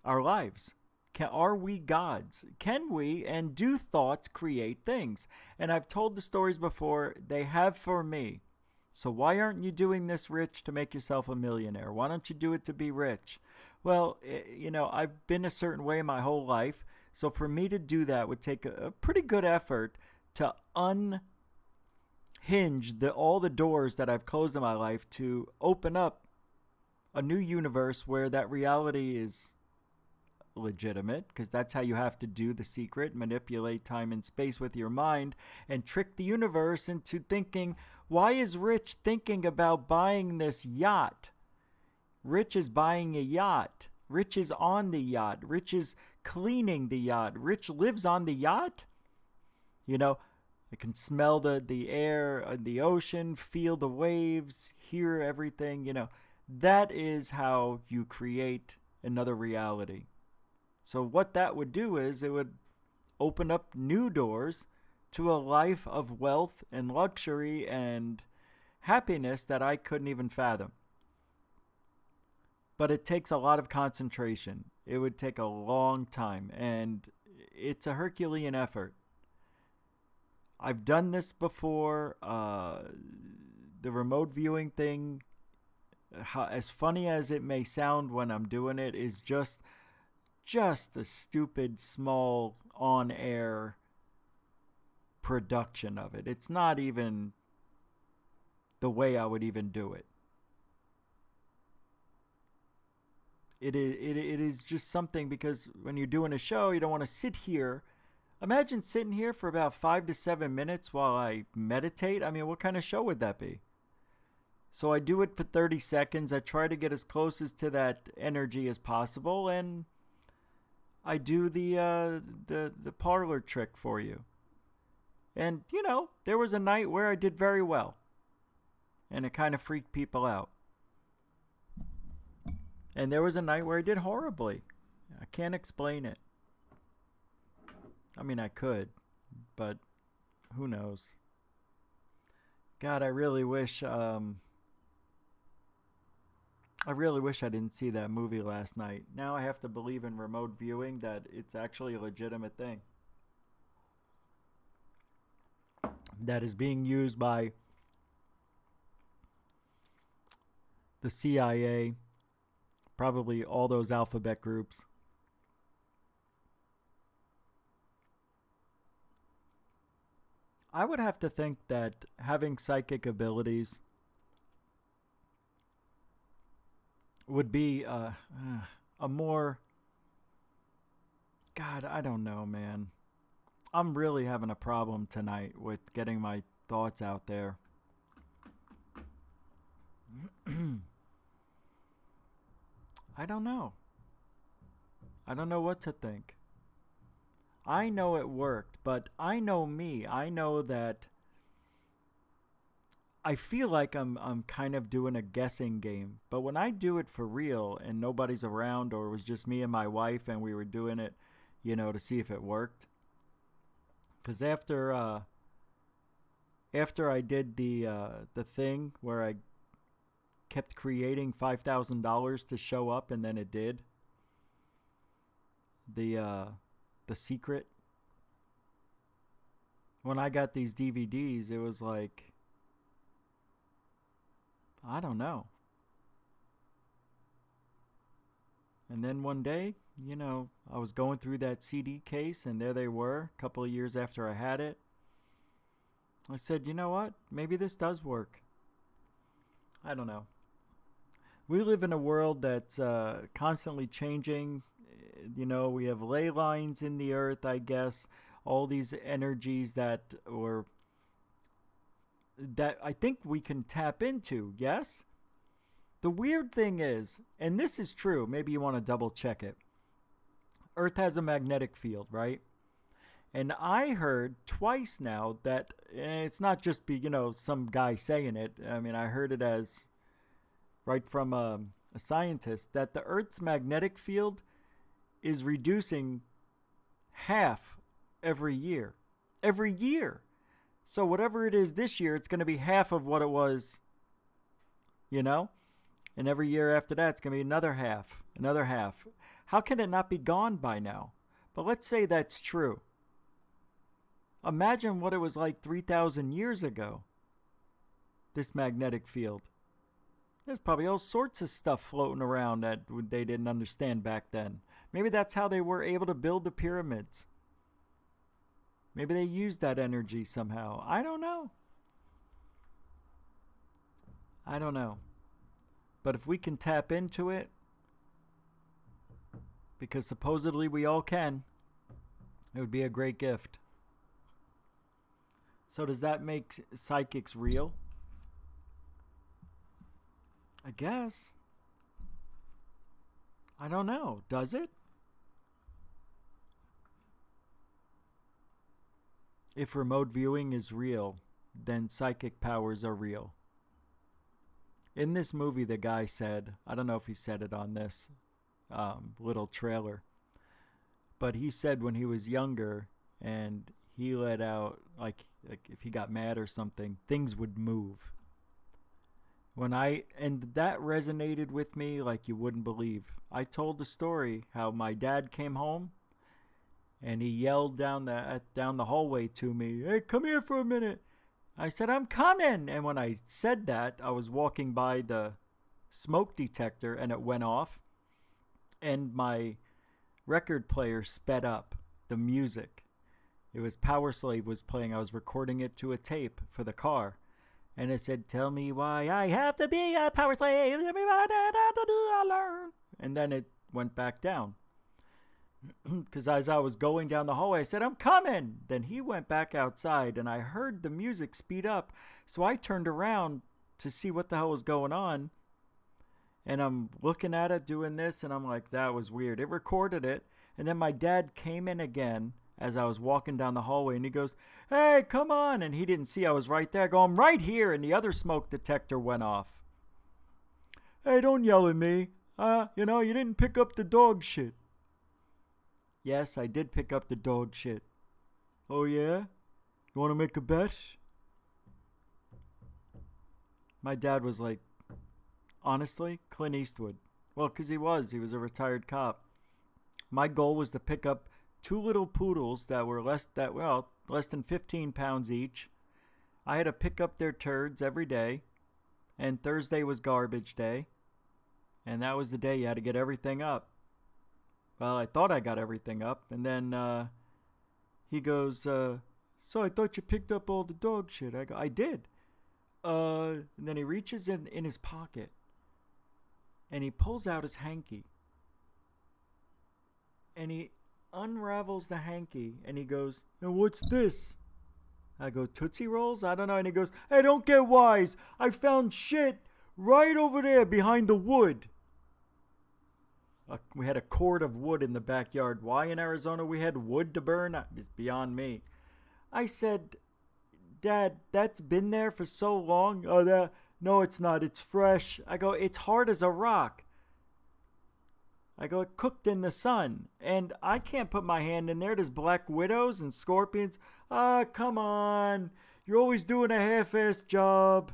our lives? Are we gods? Can we, and do thoughts create things? And I've told the stories before, they have for me. So why aren't you doing this, Rich, to make yourself a millionaire? Why don't you do it to be rich? Well, I've been a certain way my whole life. So for me to do that would take a pretty good effort to unhinge all the doors that I've closed in my life to open up a new universe where that reality is legitimate, because that's how you have to do The Secret, manipulate time and space with your mind and trick the universe into thinking, why is Rich thinking about buying this yacht? Rich is buying a yacht. Rich is on the yacht. Rich is cleaning the yacht. Rich lives on the yacht. I can smell the air, the ocean, feel the waves, hear everything. That is how you create another reality. So what that would do is it would open up new doors to a life of wealth and luxury and happiness that I couldn't even fathom. But it takes a lot of concentration. It would take a long time, and it's a Herculean effort. I've done this before. The remote viewing thing, as funny as it may sound when I'm doing it, is just a stupid, small, on-air production of it. It's not even the way I would even do it. It is just something, because when you're doing a show, you don't want to sit here. Imagine sitting here for about 5 to 7 minutes while I meditate. I mean, what kind of show would that be? So I do it for 30 seconds. I try to get as close as to that energy as possible, and I do the parlor trick for you. And, you know, there was a night where I did very well, and it kind of freaked people out. And there was a night where I did horribly. I can't explain it. I mean, I could, but who knows? God, I really wish I didn't see that movie last night. Now I have to believe in remote viewing, that it's actually a legitimate thing that is being used by the CIA, probably all those alphabet groups. I would have to think that having psychic abilities would be a more... God, I don't know, man. I'm really having a problem tonight with getting my thoughts out there. I don't know. I don't know what to think. I know it worked, but I know me. I know that I feel like I'm kind of doing a guessing game. But when I do it for real and nobody's around, or it was just me and my wife and we were doing it, you know, to see if it worked. Because after I did the thing where I kept creating $5,000 to show up, and then it did. The secret. When I got these DVDs, it was like, I don't know. And then one day, you know, I was going through that CD case, and there they were, a couple of years after I had it. I said, you know what? Maybe this does work. I don't know. We live in a world that's constantly changing. You know, we have ley lines in the earth, I guess. All these energies that I think we can tap into, yes? The weird thing is, and this is true, maybe you want to double check it. Earth has a magnetic field, right? And I heard twice now that, and it's not just some guy saying it. I mean, I heard it as right from a scientist, that the Earth's magnetic field is reducing half every year. Every year. So whatever it is this year, it's going to be half of what it was, you know? And every year after that, it's going to be another half, another half. How can it not be gone by now? But let's say that's true. Imagine what it was like 3,000 years ago, this magnetic field. There's probably all sorts of stuff floating around that they didn't understand back then. Maybe that's how they were able to build the pyramids. Maybe they used that energy somehow. I don't know. I don't know. But if we can tap into it, because supposedly we all can, it would be a great gift. So does that make psychics real? I guess. I don't know. Does it? If remote viewing is real, then psychic powers are real. In this movie, the guy said, I don't know if he said it on this little trailer, but he said when he was younger and he let out, like if he got mad or something, things would move. And that resonated with me like you wouldn't believe. I told the story how my dad came home and he yelled down the hallway to me, "Hey, come here for a minute." I said, "I'm coming." And when I said that, I was walking by the smoke detector and it went off. And my record player sped up the music. It was Power Slave was playing. I was recording it to a tape for the car. And it said, "Tell me why I have to be a power slave. Tell me what I have to do, I learn." And then it went back down. Because as I was going down the hallway, I said, "I'm coming." Then he went back outside, and I heard the music speed up. So I turned around to see what the hell was going on. And I'm looking at it, doing this, and I'm like, that was weird. It recorded it. And then my dad came in again as I was walking down the hallway, and he goes, "Hey, come on." And he didn't see I was right there. I go, "I'm right here." And the other smoke detector went off. "Hey, don't yell at me. You didn't pick up the dog shit." Yes, I did pick up the dog shit. "Oh, yeah? You want to make a bet?" My dad was like, honestly, Clint Eastwood. Well, because he was a retired cop. My goal was to pick up 2 little poodles that were less than 15 pounds each. I had to pick up their turds every day, and Thursday was garbage day, and that was the day you had to get everything up. Well, I thought I got everything up, and then he goes, "So I thought you picked up all the dog shit." I go, "I did." And then he reaches in his pocket, and he pulls out his hanky, and he unravels the hanky, and he goes, "And what's this?" I go, "Tootsie Rolls?" I don't know. And he goes, "Hey, don't get wise. I found shit right over there behind the wood." We had a cord of wood in the backyard. Why in Arizona we had wood to burn? It's beyond me. I said, "Dad, that's been there for so long." "Oh, no, it's not. It's fresh." I go, "It's hard as a rock." I go, "It cooked in the sun. And I can't put my hand in there. There's black widows and scorpions." Come on. You're always doing a half-assed job."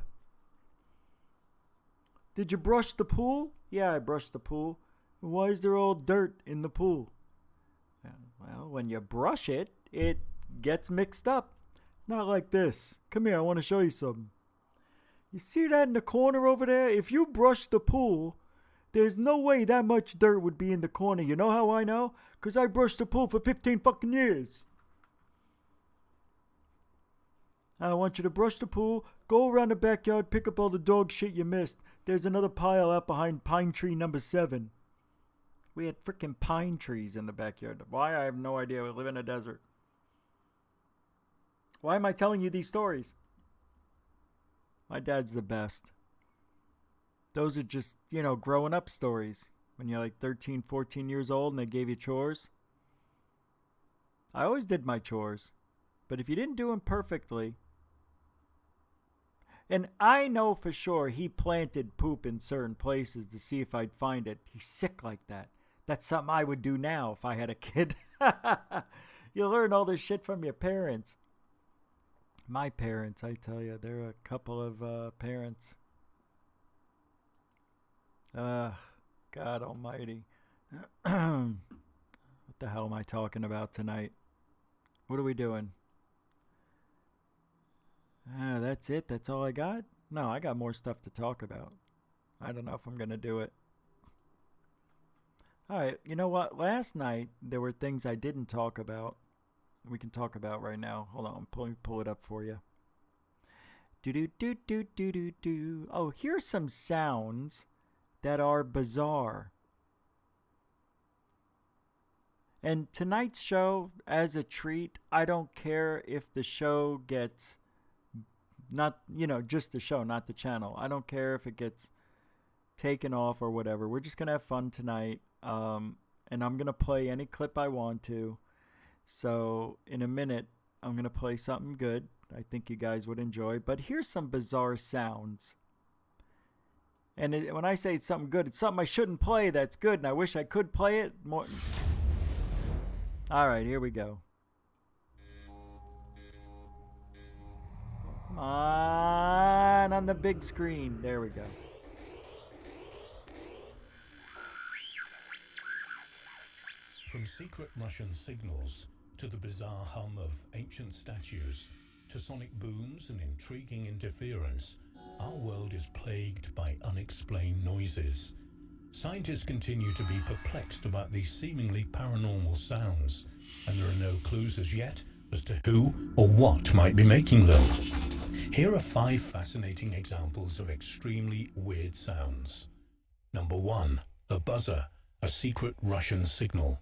"Did you brush the pool?" "Yeah, I brushed the pool." "Why is there all dirt in the pool?" "Well, when you brush it, it gets mixed up. Not like this. Come here, I want to show you something. You see that in the corner over there? If you brush the pool, there's no way that much dirt would be in the corner. You know how I know? Because I brushed the pool for 15 fucking years. I want you to brush the pool, go around the backyard, pick up all the dog shit you missed. There's another pile out behind pine tree number 7. We had freaking pine trees in the backyard. Why? I have no idea. We live in a desert. Why am I telling you these stories? My dad's the best. Those are just, growing up stories. When you're like 13, 14 years old and they gave you chores. I always did my chores. But if you didn't do them perfectly. And I know for sure he planted poop in certain places to see if I'd find it. He's sick like that. That's something I would do now if I had a kid. You learn all this shit from your parents. My parents, I tell you, they're a couple of parents. God almighty. What the hell am I talking about tonight? What are we doing? That's it? That's all I got? No, I got more stuff to talk about. I don't know if I'm going to do it. All right, you know what? Last night, there were things I didn't talk about. We can talk about right now. Hold on, let me pull it up for you. Do. Oh, here's some sounds that are bizarre. And tonight's show, as a treat, I don't care if the show gets, not, just the show, not the channel. I don't care if it gets taken off or whatever. We're just going to have fun tonight. And I'm going to play any clip I want to. So in a minute, I'm going to play something good I think you guys would enjoy. But here's some bizarre sounds. And when I say it's something good, it's something I shouldn't play that's good. And I wish I could play it more. All right, here we go. Come on the big screen. There we go. From secret Russian signals to the bizarre hum of ancient statues to sonic booms and intriguing interference, our world is plagued by unexplained noises. Scientists continue to be perplexed about these seemingly paranormal sounds, and there are no clues as yet as to who or what might be making them. Here are 5 fascinating examples of extremely weird sounds. Number 1. The buzzer, a secret Russian signal.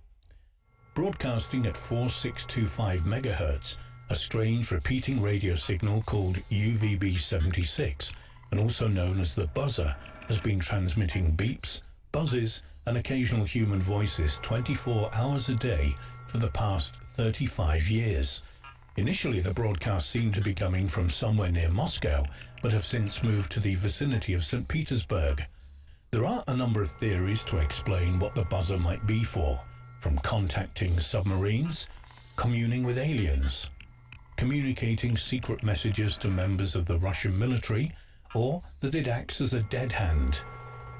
Broadcasting at 4625 MHz, a strange repeating radio signal called UVB76, and also known as the buzzer, has been transmitting beeps, buzzes, and occasional human voices 24 hours a day for the past 35 years. Initially, the broadcasts seemed to be coming from somewhere near Moscow, but have since moved to the vicinity of St. Petersburg. There are a number of theories to explain what the buzzer might be for, from contacting submarines, communing with aliens, communicating secret messages to members of the Russian military, or that it acts as a dead hand.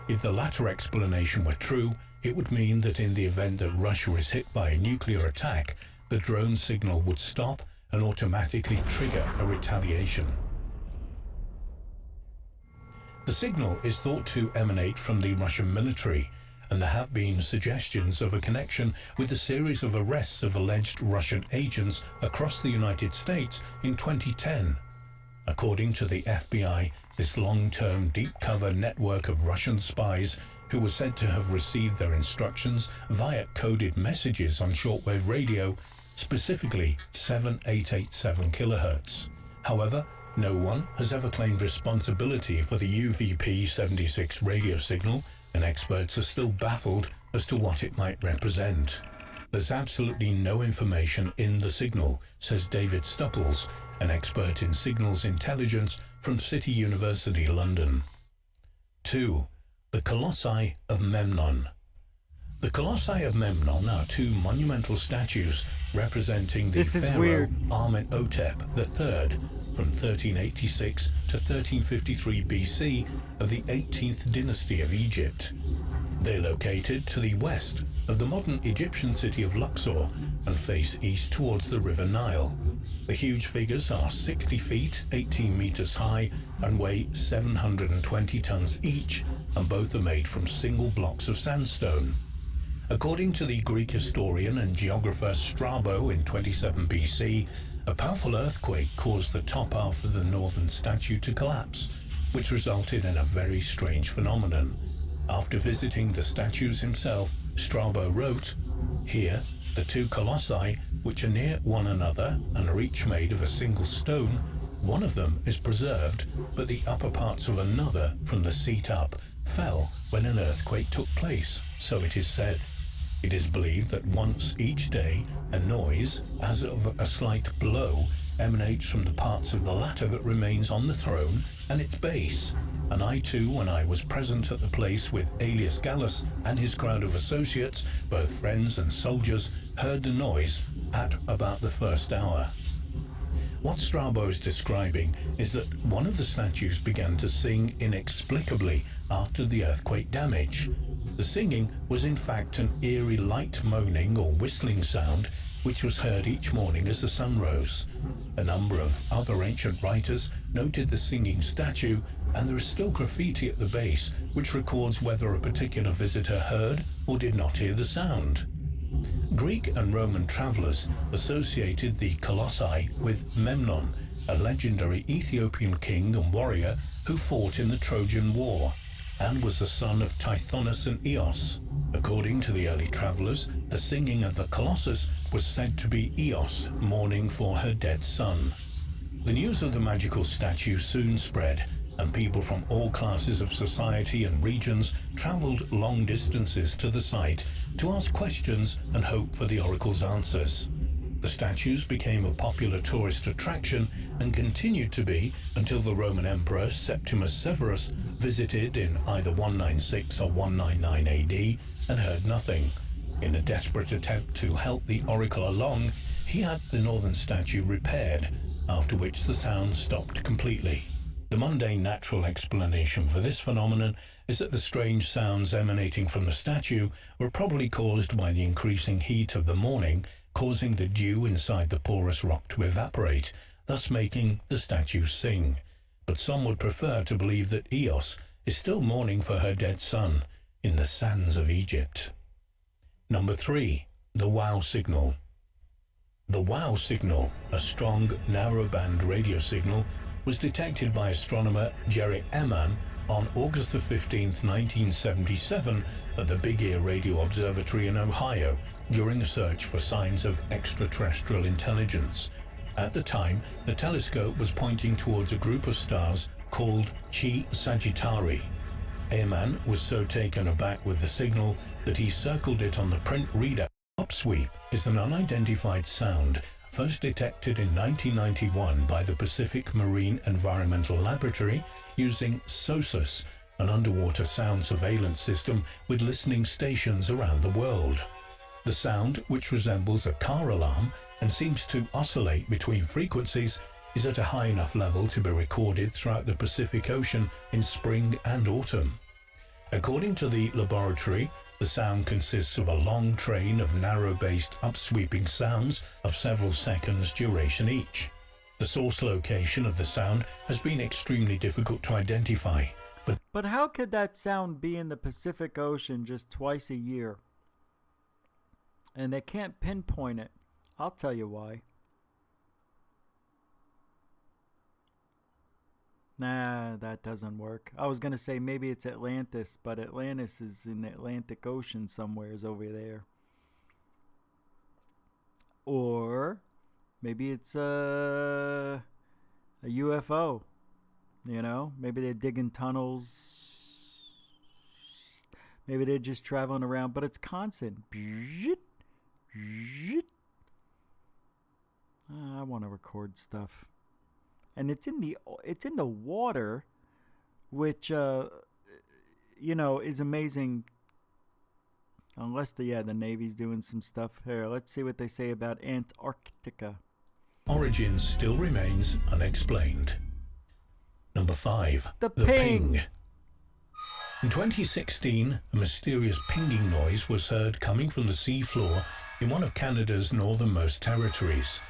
If the latter explanation were true, it would mean that in the event that Russia is hit by a nuclear attack, the drone signal would stop and automatically trigger a retaliation. The signal is thought to emanate from the Russian military, and there have been suggestions of a connection with a series of arrests of alleged Russian agents across the United States in 2010. According to the FBI, this long-term deep-cover network of Russian spies who were said to have received their instructions via coded messages on shortwave radio, specifically 7887 kHz. However, no one has ever claimed responsibility for the UVP-76 radio signal, and experts are still baffled as to what it might represent. There's absolutely no information in the signal, says David Stupples, an expert in signals intelligence from City University, London. 2. The Colossi of Memnon. The Colossi of Memnon are 2 monumental statues representing the pharaoh Amenhotep III from 1386 to 1353 BC of the 18th dynasty of Egypt. They're located to the west of the modern Egyptian city of Luxor and face east towards the River Nile. The huge figures are 60 feet, 18 meters high, and weigh 720 tons each, and both are made from single blocks of sandstone. According to the Greek historian and geographer Strabo in 27 BC, a powerful earthquake caused the top half of the northern statue to collapse, which resulted in a very strange phenomenon. After visiting the statues himself, Strabo wrote, "Here, the 2 colossi, which are near one another and are each made of a single stone, one of them is preserved, but the upper parts of another, from the seat up, fell when an earthquake took place, so it is said. It is believed that once each day a noise, as of a slight blow, emanates from the parts of the latter that remains on the throne and its base. And I too, when I was present at the place with Aelius Gallus and his crowd of associates, both friends and soldiers, heard the noise at about the 1st hour." What Strabo is describing is that one of the statues began to sing inexplicably after the earthquake damage. The singing was in fact an eerie light moaning or whistling sound which was heard each morning as the sun rose. A number of other ancient writers noted the singing statue, and there is still graffiti at the base which records whether a particular visitor heard or did not hear the sound. Greek and Roman travelers associated the colossi with Memnon, a legendary Ethiopian king and warrior who fought in the Trojan War and was the son of Tithonus and Eos. According to the early travelers, the singing of the Colossus was said to be Eos mourning for her dead son. The news of the magical statue soon spread, and people from all classes of society and regions traveled long distances to the site to ask questions and hope for the oracle's answers. The statues became a popular tourist attraction and continued to be until the Roman Emperor Septimus Severus visited in either 196 or 199 AD and heard nothing. In a desperate attempt to help the oracle along, he had the northern statue repaired, after which the sound stopped completely. The mundane natural explanation for this phenomenon is that the strange sounds emanating from the statue were probably caused by the increasing heat of the morning, causing the dew inside the porous rock to evaporate, thus making the statue sing. But some would prefer to believe that Eos is still mourning for her dead son in the sands of Egypt. Number 3. The WOW signal. The WOW signal, a strong, narrowband radio signal, was detected by astronomer Jerry Eman on August 15, 1977 at the Big Ear Radio Observatory in Ohio during a search for signs of extraterrestrial intelligence. At the time, the telescope was pointing towards a group of stars called Chi Sagittarii. Eman was so taken aback with the signal that he circled it on the print reader. Upsweep is an unidentified sound first detected in 1991 by the Pacific Marine Environmental Laboratory using SOSUS, an underwater sound surveillance system with listening stations around the world. The sound, which resembles a car alarm and seems to oscillate between frequencies, is at a high enough level to be recorded throughout the Pacific Ocean in spring and autumn. According to the laboratory, the sound consists of a long train of narrow-based upsweeping sounds of several seconds duration each. The source location of the sound has been extremely difficult to identify. But how could that sound be in the Pacific Ocean just twice a year? And they can't pinpoint it. I'll tell you why. Nah, that doesn't work. I was going to say maybe it's Atlantis, but Atlantis is in the Atlantic Ocean somewheres over there. Or maybe it's a UFO. You know, maybe they're digging tunnels. Maybe they're just traveling around, but it's constant. I want to record stuff. And it's in the water, which you know, is amazing. Unless the Navy's doing some stuff here. Let's see what they say about Antarctica. Origin still remains unexplained. Number 5. The ping. In 2016, a mysterious pinging noise was heard coming from the sea floor in one of Canada's northernmost territories.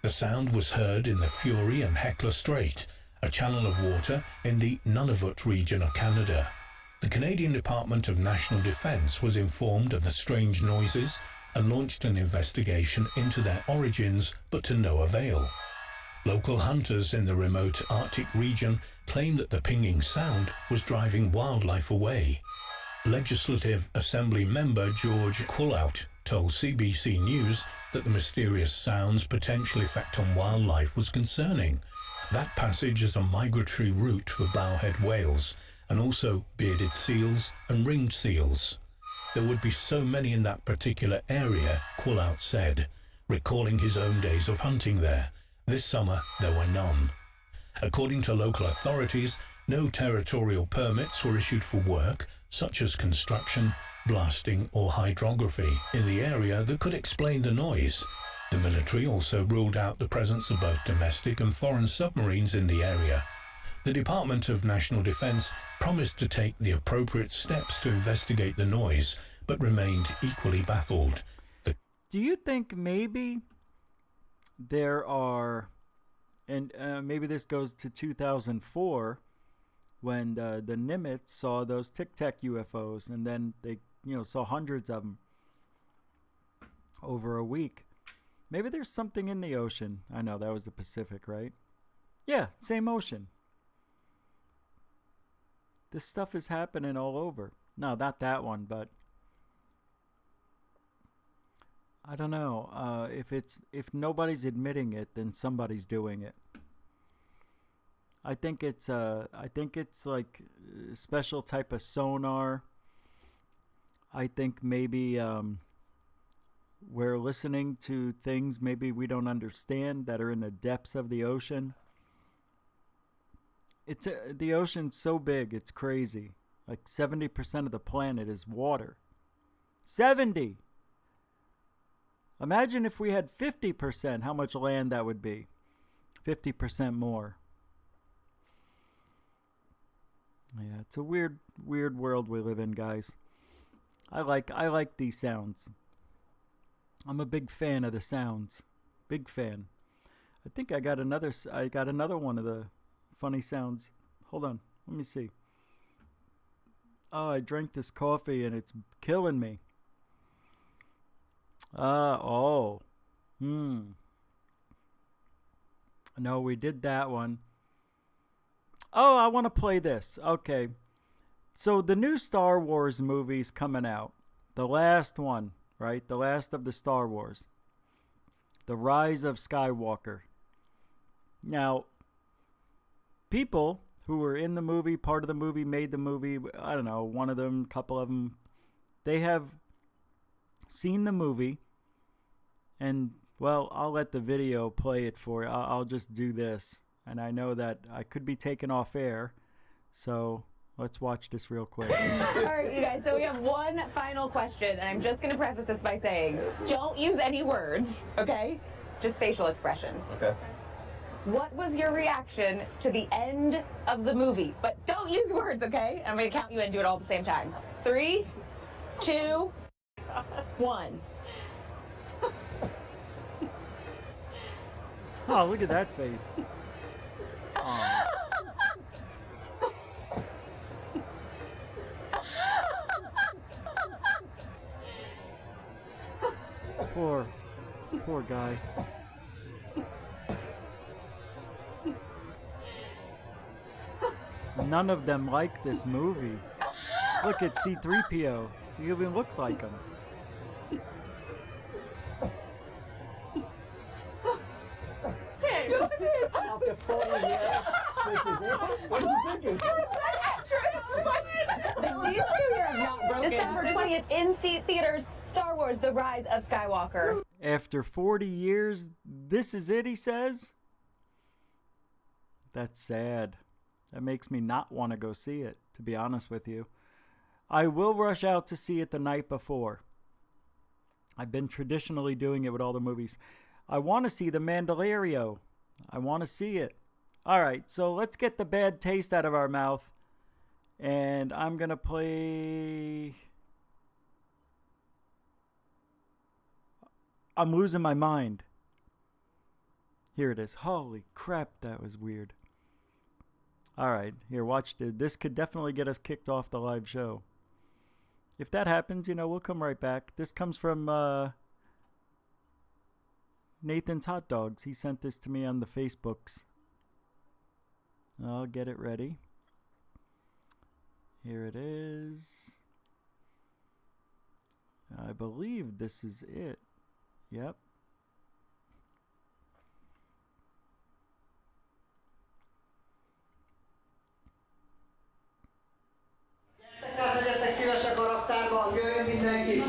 The sound was heard in the Fury and Hecla Strait, a channel of water in the Nunavut region of Canada. The Canadian Department of National Defence was informed of the strange noises and launched an investigation into their origins, but to no avail. Local hunters in the remote Arctic region claim that the pinging sound was driving wildlife away. Legislative Assembly member George Quillout told CBC News that the mysterious sounds potential effect on wildlife was concerning. That passage is a migratory route for bowhead whales and also bearded seals and ringed seals. There would be so many in that particular area, Quillout said, recalling his own days of hunting there. This summer there were none. According to local authorities, no territorial permits were issued for work such as construction, blasting or hydrography in the area that could explain the noise. The military also ruled out the presence of both domestic and foreign submarines in the area. The Department of National Defence promised to take the appropriate steps to investigate the noise, but remained equally baffled. Do you think maybe there are, and maybe this goes to 2004, when the Nimitz saw those Tic Tac UFOs, and then they saw hundreds of them over a week. Maybe there's something in the ocean. I know that was the Pacific, right? Yeah, same ocean. This stuff is happening all over. No, not that one, but I don't know. If nobody's admitting it, then somebody's doing it. I think it's like a special type of sonar. I think maybe we're listening to things maybe we don't understand that are in the depths of the ocean. The ocean's so big, it's crazy. Like 70% of the planet is water. 70! Imagine if we had 50%, how much land that would be. 50% more. Yeah, it's a weird world we live in, guys. I like these sounds. I'm a big fan of the sounds. Big fan. I think I got another one of the funny sounds. Hold on. Let me see. Oh, I drank this coffee and it's killing me. No, we did that one. Oh, I want to play this. Okay. So the new Star Wars movie's coming out. The last one, right? The last of the Star Wars. The Rise of Skywalker. Now, people who were in the movie, part of the movie, made the movie, I don't know, one of them, couple of them, they have seen the movie, and, well, I'll let the video play it for you. I'll just do this. And I know that I could be taken off air, so let's watch this real quick. All right, you guys, so we have one final question, and I'm just going to preface this by saying, don't use any words, okay? Just facial expression. Okay. What was your reaction to the end of the movie? But don't use words, okay? I'm going to count you in and do it all at the same time. 3, 2, 1. Oh, look at that face. Poor guy. None of them like this movie. Look at C-3PO. He even looks like him. After 40 years, this is it. What are you thinking? These two here have not broken. December 20th, in theaters, Star Wars: The Rise of Skywalker. After 40 years, this is it, he says? That's sad. That makes me not want to go see it, to be honest with you. I will rush out to see it the night before. I've been traditionally doing it with all the movies. I want to see The Mandalorian. I want to see it. All right, so let's get the bad taste out of our mouth. And I'm going to play... I'm losing my mind. Here it is. Holy crap, that was weird. All right, here, watch this. This could definitely get us kicked off the live show. If that happens, you know, we'll come right back. This comes from Nathan's Hot Dogs. He sent this to me on the Facebooks. I'll get it ready. Here it is. I believe this is it. Yep. Legyetek szívesek a raktárba, jöjjön mindenki!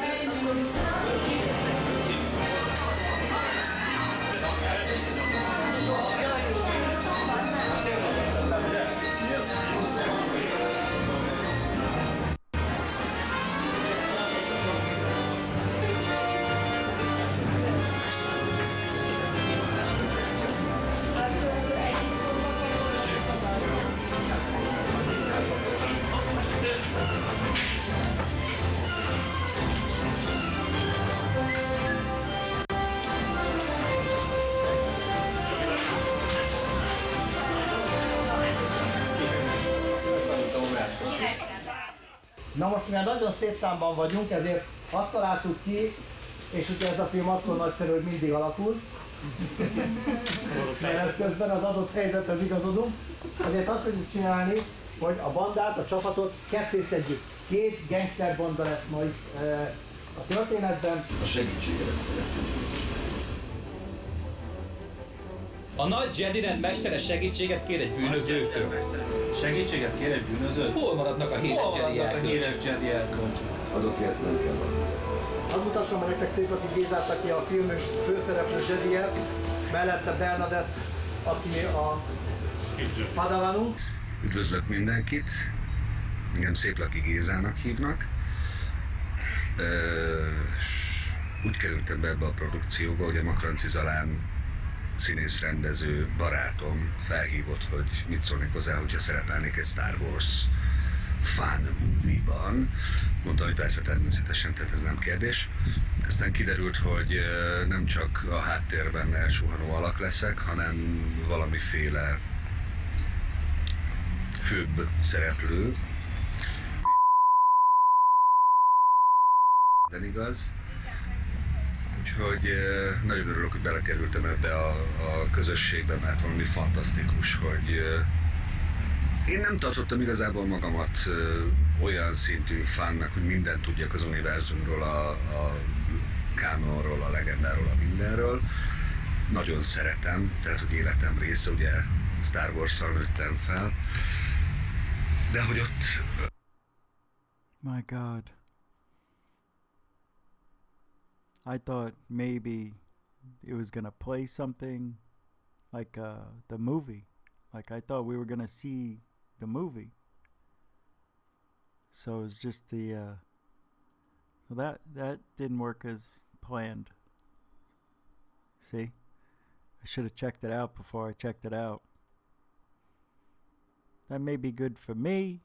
Na most mivel nagyon szép számban vagyunk, ezért azt találtuk ki, és ugye ez a film akkor nagyszerű, hogy mindig alakul. Mert közben az adott helyzethez igazodunk. Ezért azt fogjuk csinálni, hogy a bandát, a csapatot kettészedjük. 2 gangster banda lesz majd a történetben. A segítségedet szeretném. A nagy Jedi-rend mestere segítséget kér egy bűnözőtől. Segítséget kér egy bűnözőt? Hol maradnak a híres Jedi elkölcsök? Azokért nem kell adni. Azt mutassam meg nektek Széplaki Gézát, aki a filmünk főszereplő Jedi-je, mellette Bernadett, aki a padawanunk. Üdvözlök mindenkit, engem Széplaki Gézának hívnak. Úgy kerültem be ebbe a produkcióba, hogy a Makranci Zalán színész-rendező barátom felhívott, hogy mit szólnék hozzá, hogyha szerepelnék egy Star Wars fan movie-ban. Mondtam, hogy persze természetesen, tehát ez nem kérdés. Aztán kiderült, hogy nem csak a háttérben elsuhanó alak leszek, hanem valamiféle főbb szereplő. De igaz. Úgyhogy nagyon örülök, hogy belekerültem ebbe a közösségbe, mert valami fantasztikus, hogy én nem tartottam igazából magamat olyan szintű fánnak, hogy mindent tudjak az univerzumról, a kánonról, a legendáról, a mindenről. Nagyon szeretem, tehát hogy életem része, ugye Star Wars-szal nőttem fel. De hogy ott... My God. I thought maybe it was gonna play something like the movie. Like I thought we were gonna see the movie. So it was just the well, that didn't work as planned. See? I should have checked it out before I checked it out. That may be good for me,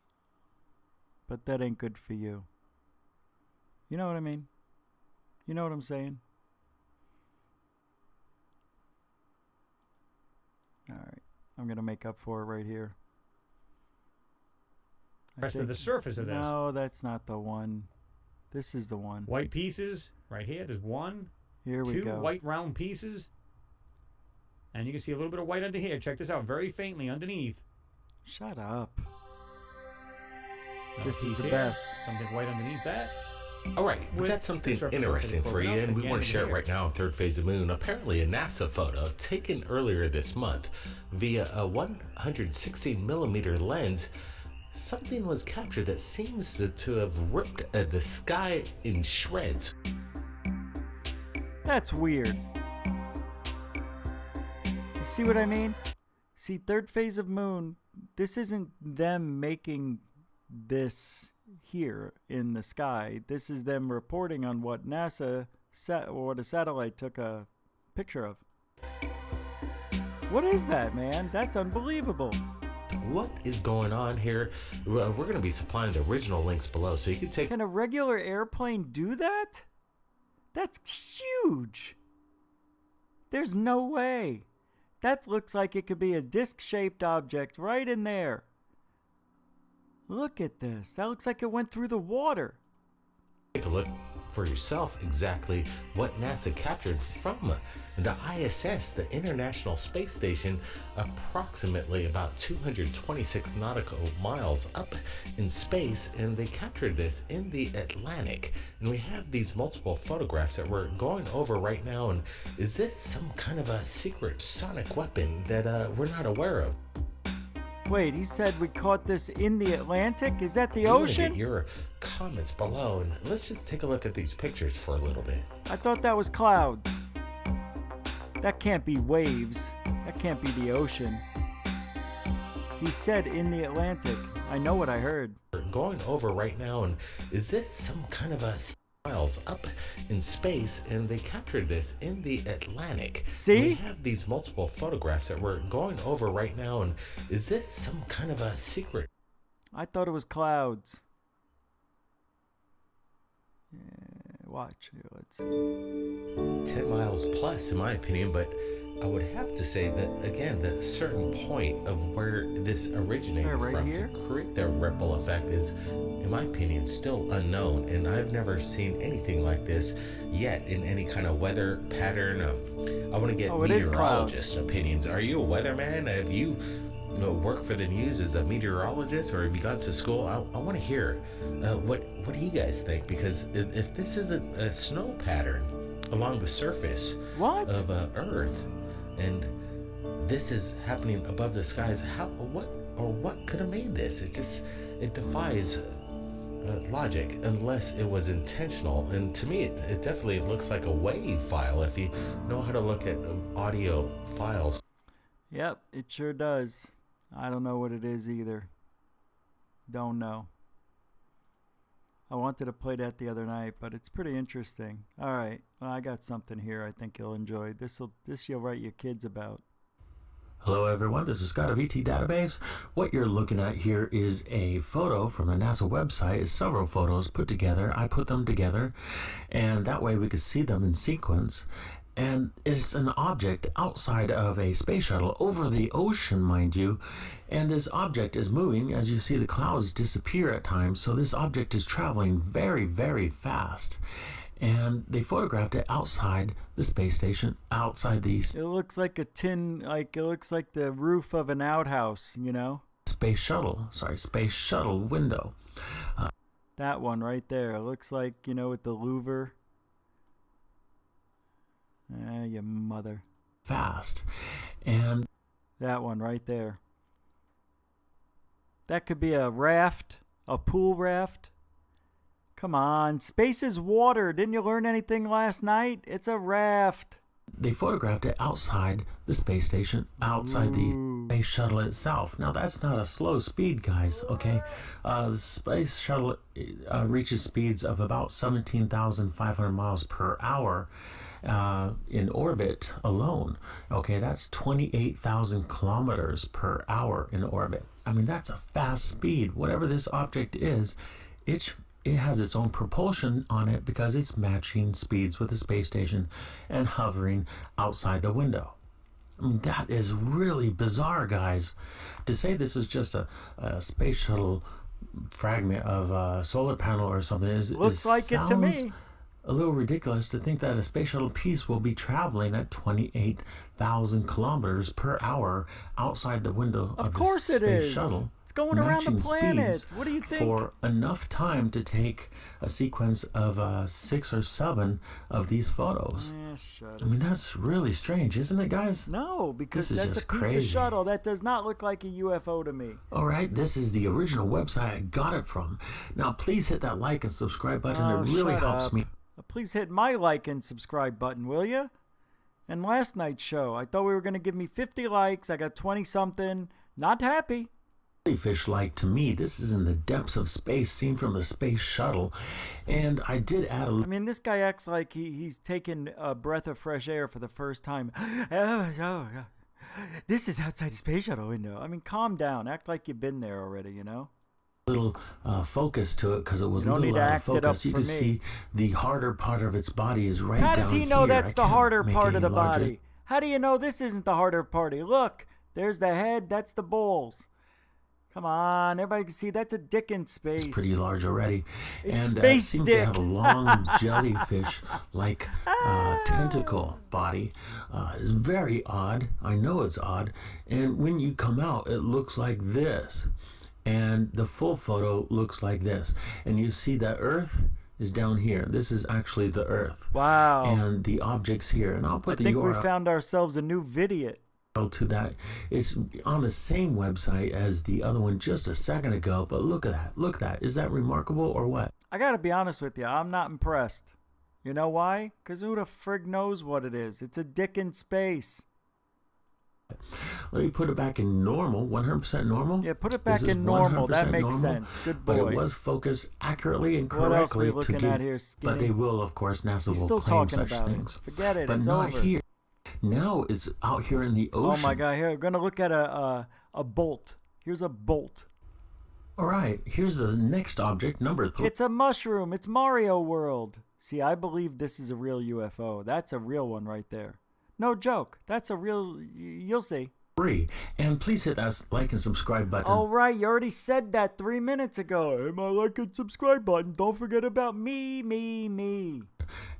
but that ain't good for you. You know what I mean? You know what I'm saying? Alright. I'm going to make up for it right here. Rest of the surface of this. No, that's not the one. This is the one. White pieces. Right here. There's one. Here we go. Two white round pieces. And you can see a little bit of white under here. Check this out. Very faintly underneath. Shut up. Another This is piece the here. best. Something white underneath that. All right, we With got something the surface interesting for you, and we again want to share it here. right now on Third Phase of Moon. Apparently, a NASA photo taken earlier this month via a 160 millimeter lens, something was captured that seems to have ripped the sky in shreds. That's weird. You see what I mean? See, Third Phase of Moon, this isn't them making this here in the sky. This is them reporting on what NASA or what a satellite took a picture of. What is that, man? That's unbelievable. What is going on here? We're going to be supplying the original links below, so you can take... Can a regular airplane do that? That's huge. There's no way. That looks like it could be a disc-shaped object right in there. Look at this. That looks like it went through the water. Take a look for yourself exactly what NASA captured from the ISS, the International Space Station, approximately about 226 nautical miles up in space, and they captured this in the Atlantic. And we have these multiple photographs that we're going over right now, and is this some kind of a secret sonic weapon that we're not aware of? Wait, he said we caught this in the Atlantic? Is that the I'm gonna ocean? get your comments below, and let's just take a look at these pictures for a little bit. I thought that was clouds. That can't be waves. That can't be the ocean. He said in the Atlantic. I know what I heard. We're going over right now, and is this some kind of a miles up in space, and they captured this in the Atlantic. See? We have these multiple photographs that we're going over right now, and is this some kind of a secret? I thought it was clouds. Yeah, watch. Here, let's see. 10 miles plus, in my opinion, but I would have to say that, again, the certain point of where this originated Right from here? to create the ripple effect is, in my opinion, still unknown, and I've never seen anything like this yet in any kind of weather pattern. I want to get meteorologists' opinions. Are you a weatherman? Have you worked for the news as a meteorologist, or have you gone to school? I want to hear what do you guys think, because if this is a snow pattern along the surface of Earth, and this is happening above the skies, what could have made this? It defies logic unless it was intentional. And to me, it definitely looks like a wave file if you know how to look at audio files. Yep, it sure does. I don't know what it is either. Don't know. I wanted to play that the other night, but it's pretty interesting. All right, well, I got something here I think you'll enjoy. This you'll write your kids about. Hello everyone, this is Scott of ET Database. What you're looking at here is a photo from the NASA website. It's several photos put together. I put them together, and that way we could see them in sequence. And it's an object outside of a space shuttle over the ocean, mind you. And this object is moving as you see the clouds disappear at times. So this object is traveling very, very fast. And they photographed it outside the space station, outside the... It looks like a tin, like it looks like the roof of an outhouse, you know? Space shuttle window. That one right there. It looks like, you know, with the louver. Your mother. Fast. And that one right there. That could be a raft, a pool raft. Come on, space is water. Didn't you learn anything last night? It's a raft. They photographed it outside the space station, outside the space shuttle itself. Now, that's not a slow speed, guys, okay? The space shuttle reaches speeds of about 17,500 miles per hour in orbit alone. Okay, that's 28,000 kilometers per hour in orbit. I mean, that's a fast speed. Whatever this object is, it has its own propulsion on it because it's matching speeds with the space station and hovering outside the window. I mean, that is really bizarre, guys. To say this is just a space shuttle fragment of a solar panel or something looks like it to me. A little ridiculous to think that a space shuttle piece will be traveling at 28,000 kilometers per hour outside the window of the space shuttle. It's going around the planet. Speeds what do you think? For enough time to take a sequence of 6 or 7 of these photos. I mean, that's really strange, isn't it, guys? No, because this is that's just a piece crazy. of shuttle. That does not look like a UFO to me. All right, this is the original website I got it from. Now, please hit that like and subscribe button. It really helps me. Please hit my like and subscribe button, will you? And last night's show, I thought we were going to give me 50 likes. I got 20-something. Not happy. Fish-like to me. This is in the depths of space, seen from the space shuttle. And I did add a... I mean, this guy acts like he's taken a breath of fresh air for the first time. This is outside the space shuttle window. I mean, calm down. Act like you've been there already, you know? Little focus to it because it was a little out of focus. You can see the harder part of its body is right down here. How does he know that's the harder part of the body? How do you know this isn't the harder part? Look, there's the head. That's the balls. Come on, everybody can see that's a dick in space. It's pretty large already. It's and space it seems dick. to have a long jellyfish-like tentacle body. It's very odd. I know it's odd. And when you come out, it looks like this. And the full photo looks like this. And you see that Earth is down here. This is actually the Earth. Wow. And the object's here. And I'll put the URL. I think we found ourselves a new video. To that. It's on the same website as the other one just a second ago. But look at that. Look at that. Is that remarkable or what? I got to be honest with you. I'm not impressed. You know why? Because who the frig knows what it is? It's a dick in space. Let me put it back in normal, 100% normal. Yeah, put it back in normal. That makes sense. Good boy. But it was focused accurately and correctly. What else are we looking at here, Skinny? But they will, of course, NASA He's will still claim talking such about things. It. Forget it. But it's not over. here. Now it's out here in the ocean. Oh my God! Here, we're gonna look at a bolt. Here's a bolt. All right. Here's the next object, number 3. It's a mushroom. It's Mario World. See, I believe this is a real UFO. That's a real one right there. No joke. That's a real. You'll see. And please hit that like and subscribe button. All right, you already said that 3 minutes ago. Hit my like and subscribe button. Don't forget about me.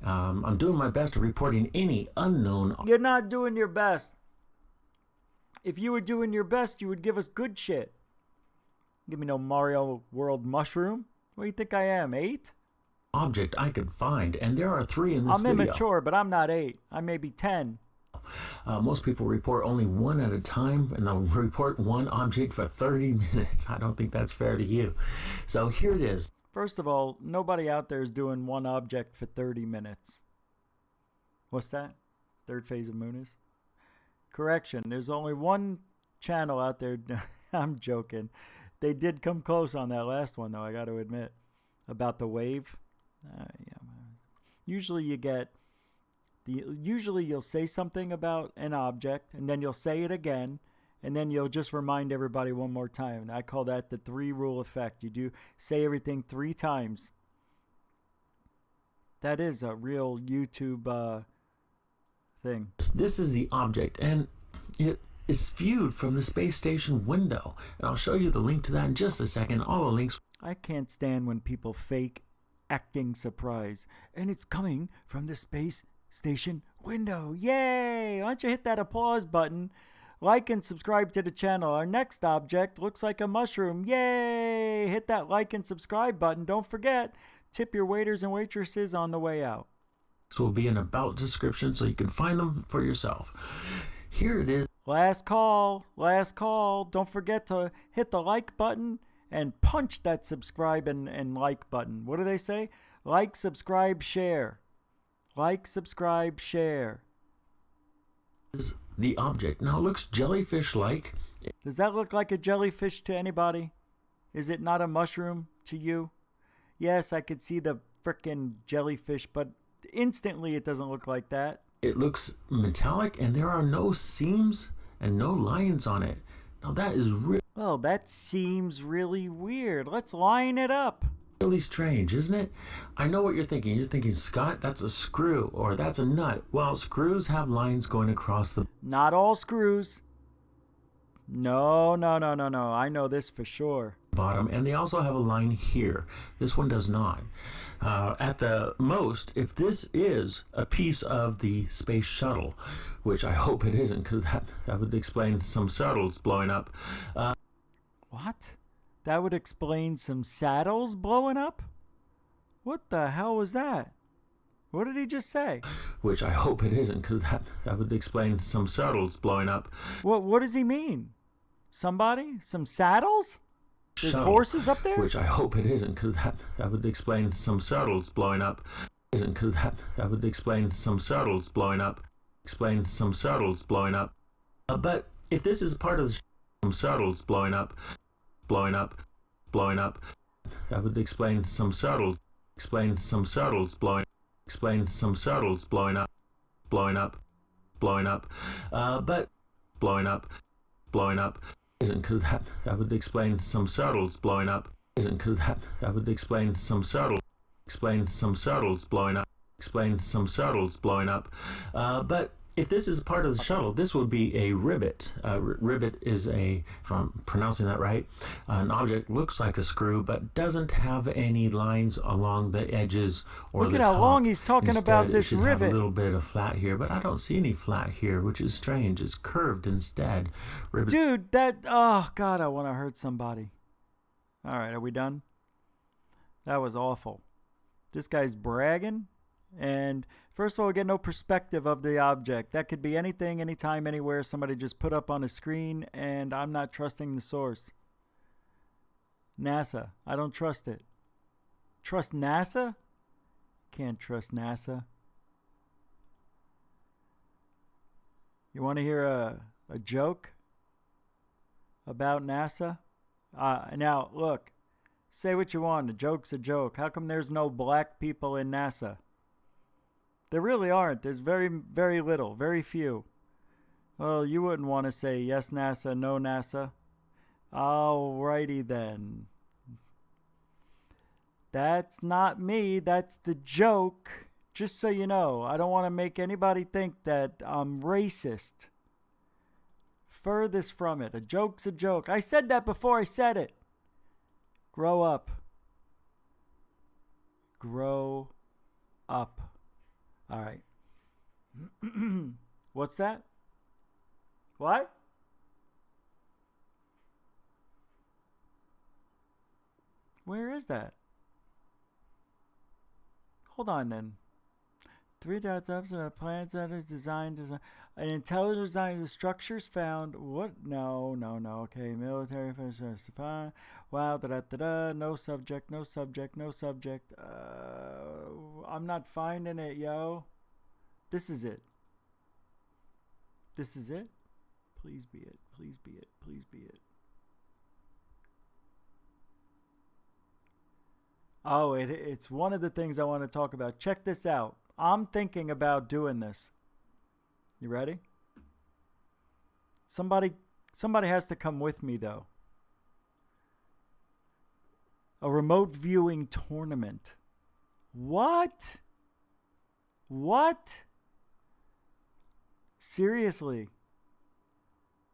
I'm doing my best at reporting any unknown. You're not doing your best. If you were doing your best, you would give us good shit. Give me no Mario World mushroom. What do you think I am, 8? Object I could find, and there are 3 in this I'm video. immature, but I'm not 8. I may be 10. Most people report only one at a time, and they'll report one object for 30 minutes. I don't think that's fair to you. So here it is. First of all, nobody out there is doing one object for 30 minutes. What's that? Third phase of Moonies? Correction, there's only one channel out there. I'm joking. They did come close on that last one, though, I got to admit. about the wave. Yeah. Usually you get usually you'll say something about an object, and then you'll say it again, and then you'll just remind everybody one more time. I call that the 3-rule effect. You do say everything 3 times. That is a real YouTube thing. This is the object, and it is viewed from the space station window. And I'll show you the link to that in just a second. All the links. I can't stand when people fake acting surprise. And it's coming from the space station window. Yay! Why don't you hit that applause button? Like and subscribe to the channel. Our next object looks like a mushroom. Yay! Hit that like and subscribe button. Don't forget, tip your waiters and waitresses on the way out. This will be an about description so you can find them for yourself. Here it is. Last call. Last call. Don't forget to hit the like button and punch that subscribe and like button. What do they say? Like, subscribe, share. Like, subscribe, share. This is the object. Now it looks jellyfish-like. Does that look like a jellyfish to anybody? Is it not a mushroom to you? Yes, I could see the frickin' jellyfish, but instantly it doesn't look like that. It looks metallic, and there are no seams and no lines on it. Now that is well, that seems really weird. Let's line it up. Really strange, isn't it? I know what you're thinking. You're thinking, Scott, that's a screw or that's a nut. Well, screws have lines going across the... Not all screws. No. I know this for sure. Bottom, and they also have a line here. This one does not. At the most, if this is a piece of the space shuttle, which I hope it isn't, because that would explain some saddles blowing up. What? That would explain some saddles blowing up? What the hell was that? What did he just say? Which I hope it isn't, because that would explain some saddles blowing up. What does he mean? Somebody? Some saddles? There's horses up there? Which I hope it isn't, because that would explain some saddles blowing up. Isn't, because that would explain some saddles blowing up. Explain some saddles blowing up. But if this is part of the some saddles blowing up, that would explain some saddles. Explain some saddles blowing. Explain some saddles blowing up. But blowing up. Isn't, because that would explain some saddles blowing up. Isn't, because that would explain some saddles. Explain some saddles blowing up. Explain some saddles blowing up. But if this is part of the shuttle, this would be a rivet. Rivet is a, if I'm pronouncing that right, an object looks like a screw but doesn't have any lines along the edges or Look the at top. how long he's talking Instead, about this it should rivet. have a little bit of flat here, but I don't see any flat here, which is strange. It's curved instead. Rivet. Dude, oh God, I want to hurt somebody. All right, are we done? That was awful. This guy's bragging. And first of all, we get no perspective of the object. That could be anything, anytime, anywhere. Somebody just put up on a screen, and I'm not trusting the source. NASA. I don't trust it. Trust NASA? Can't trust NASA. You want to hear a joke about NASA? Now, look. Say what you want. A joke's a joke. How come there's no black people in NASA? There really aren't. There's very, very little. Very few. Well, you wouldn't want to say yes, NASA, no, NASA. Alrighty then. That's not me. That's the joke. Just so you know, I don't want to make anybody think that I'm racist. Furthest from it. A joke's a joke. I said that before I said it. Grow up. Grow up. All right. What's that? What? Where is that? Hold on then. 3 dots up to plans that is designed. An intelligent design of the structures found. What? No. Okay, military. Wow, da-da-da-da. No subject. I'm not finding it, yo. This is it. This is it? Please be it. Please be it. Please be it. Oh, it's one of the things I want to talk about. Check this out. I'm thinking about doing this. You ready? Somebody has to come with me, though. A remote viewing tournament. What? What? Seriously.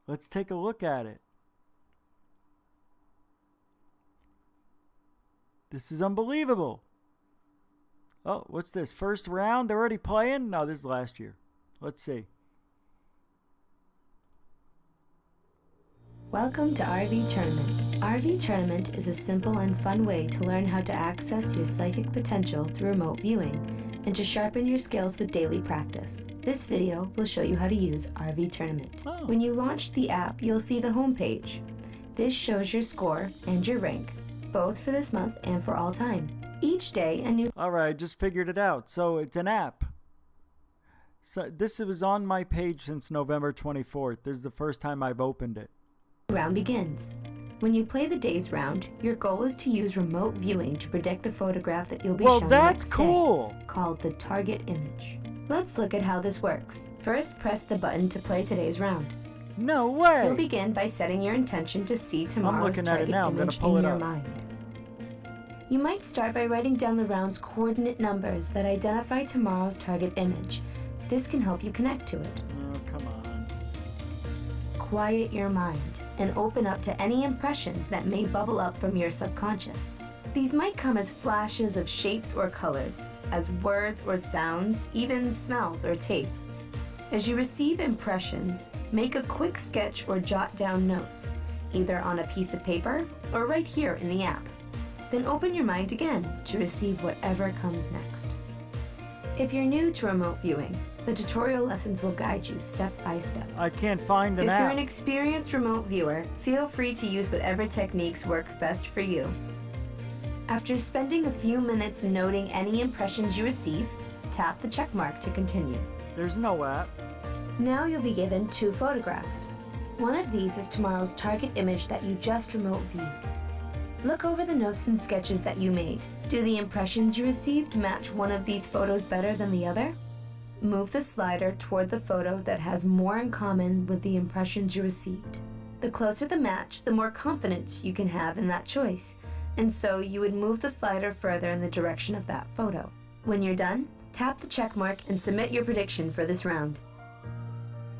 Let's take a look at it. This is unbelievable. Oh, what's this? First round? They're already playing? No, this is last year. Let's see. Welcome to RV Tournament. RV Tournament is a simple and fun way to learn how to access your psychic potential through remote viewing and to sharpen your skills with daily practice. This video will show you how to use RV Tournament. Oh. When you launch the app, you'll see the homepage. This shows your score and your rank, both for this month and for all time. Each day, a new... All right, just figured it out. So it's an app. So this was on my page since November 24th. This is the first time I've opened it. round begins. When you play the day's round, your goal is to use remote viewing to predict the photograph that you'll be shown that's next cool. day, called the target image. Let's look at how this works. First, press the button to play today's round. No way! You'll begin by setting your intention to see tomorrow's looking at it target now. I'm gonna image pull in it your up. mind. You might start by writing down the round's coordinate numbers that identify tomorrow's target image. This can help you connect to it. Oh, come on. Quiet your mind and open up to any impressions that may bubble up from your subconscious. These might come as flashes of shapes or colors, as words or sounds, even smells or tastes. As you receive impressions, make a quick sketch or jot down notes, either on a piece of paper or right here in the app. Then open your mind again to receive whatever comes next. If you're new to remote viewing, the tutorial lessons will guide you step by step. I can't find an If you're app. an experienced remote viewer, feel free to use whatever techniques work best for you. After spending a few minutes noting any impressions you receive, tap the check mark to continue. There's no app. Now you'll be given 2 photographs. One of these is tomorrow's target image that you just remote viewed. Look over the notes and sketches that you made. Do the impressions you received match one of these photos better than the other? Move the slider toward the photo that has more in common with the impressions you received. The closer the match, the more confidence you can have in that choice, and so you would move the slider further in the direction of that photo. When you're done, tap the check mark and submit your prediction for this round.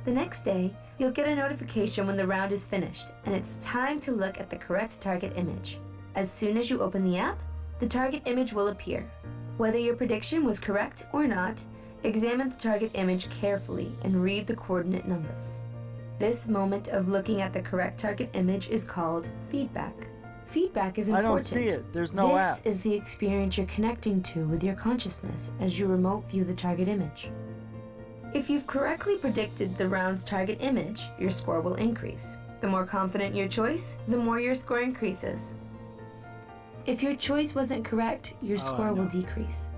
The next day, you'll get a notification when the round is finished, and it's time to look at the correct target image. As soon as you open the app, the target image will appear. Whether your prediction was correct or not, examine the target image carefully and read the coordinate numbers. This moment of looking at the correct target image is called feedback. Feedback is I important. don't see it. There's no This app. is the experience you're connecting to with your consciousness as you remote view the target image. If you've correctly predicted the round's target image, your score will increase. The more confident your choice, the more your score increases. If your choice wasn't correct, your score will decrease.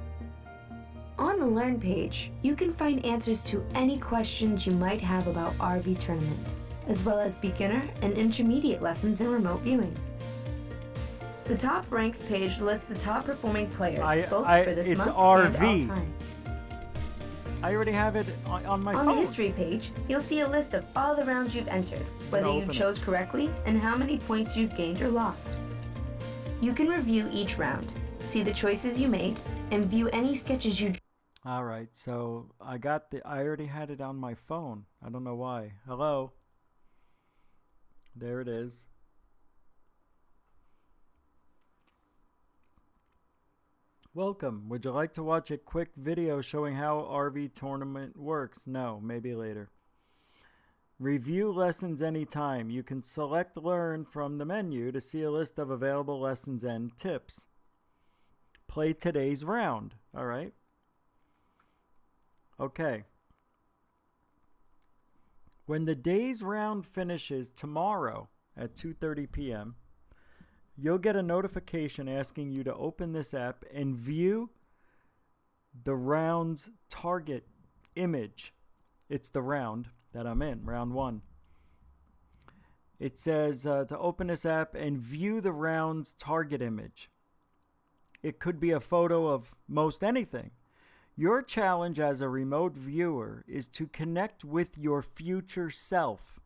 On the Learn page, you can find answers to any questions you might have about RV Tournament, as well as beginner and intermediate lessons in remote viewing. The top ranks page lists the top performing players, both for this it's month RV. and all time. I already have it on my On phone. the history page, you'll see a list of all the rounds you've entered, whether you open it. chose correctly, and how many points you've gained or lost. You can review each round, see the choices you made, and view any sketches you drew. All right, so I already had it on my phone. I don't know why. Hello. There it is. Welcome. Would you like to watch a quick video showing how RV Tournament works? No, maybe later. Review lessons anytime. You can select Learn from the menu to see a list of available lessons and tips. Play today's round. All right. Okay. When the day's round finishes tomorrow at 2:30 p.m., you'll get a notification asking you to open this app and view the round's target image. It's the round that I'm in, round 1. It says to open this app and view the round's target image. It could be a photo of most anything. Your challenge as a remote viewer is to connect with your future self,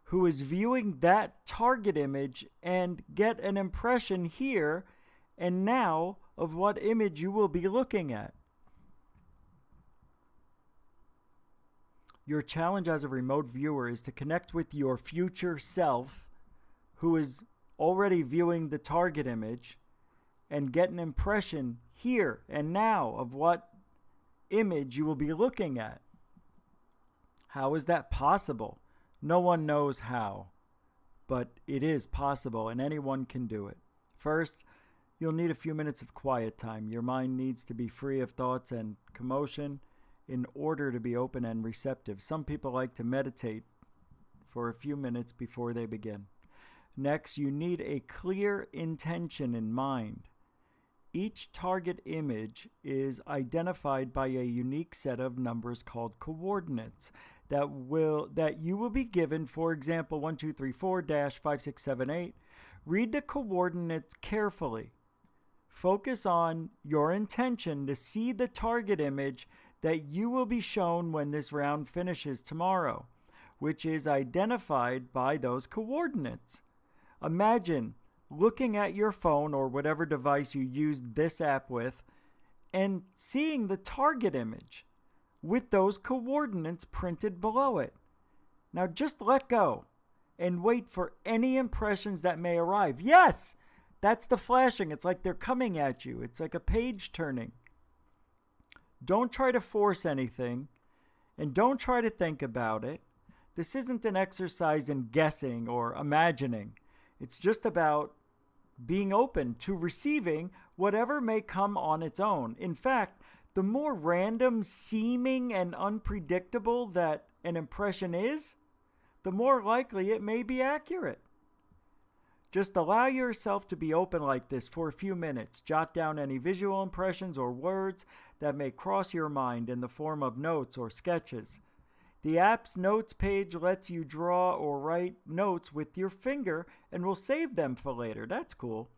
who is viewing that target image, and get an impression here and now of what image you will be looking at. Your challenge as a remote viewer is to connect with your future self, who is already viewing the target image, and get an impression here and now of what image you will be looking at. How is that possible? No one knows how, but it is possible, and anyone can do it. First, you'll need a few minutes of quiet time. Your mind needs to be free of thoughts and commotion in order to be open and receptive. Some people like to meditate for a few minutes before they begin. Next, you need a clear intention in mind. Each target image is identified by a unique set of numbers called coordinates that you will be given. For example, 1234-5678. Read the coordinates carefully. Focus on your intention to see the target image that you will be shown when this round finishes tomorrow, which is identified by those coordinates. Imagine looking at your phone or whatever device you used this app with and seeing the target image with those coordinates printed below it. Now just let go and wait for any impressions that may arrive. Yes, that's the flashing. It's like they're coming at you. It's like a page turning. Don't try to force anything, and don't try to think about it. This isn't an exercise in guessing or imagining. It's just about being open to receiving whatever may come on its own. In fact, the more random, seeming, and unpredictable that an impression is, the more likely it may be accurate. Just allow yourself to be open like this for a few minutes. Jot down any visual impressions or words that may cross your mind in the form of notes or sketches. The app's notes page lets you draw or write notes with your finger and will save them for later. That's cool.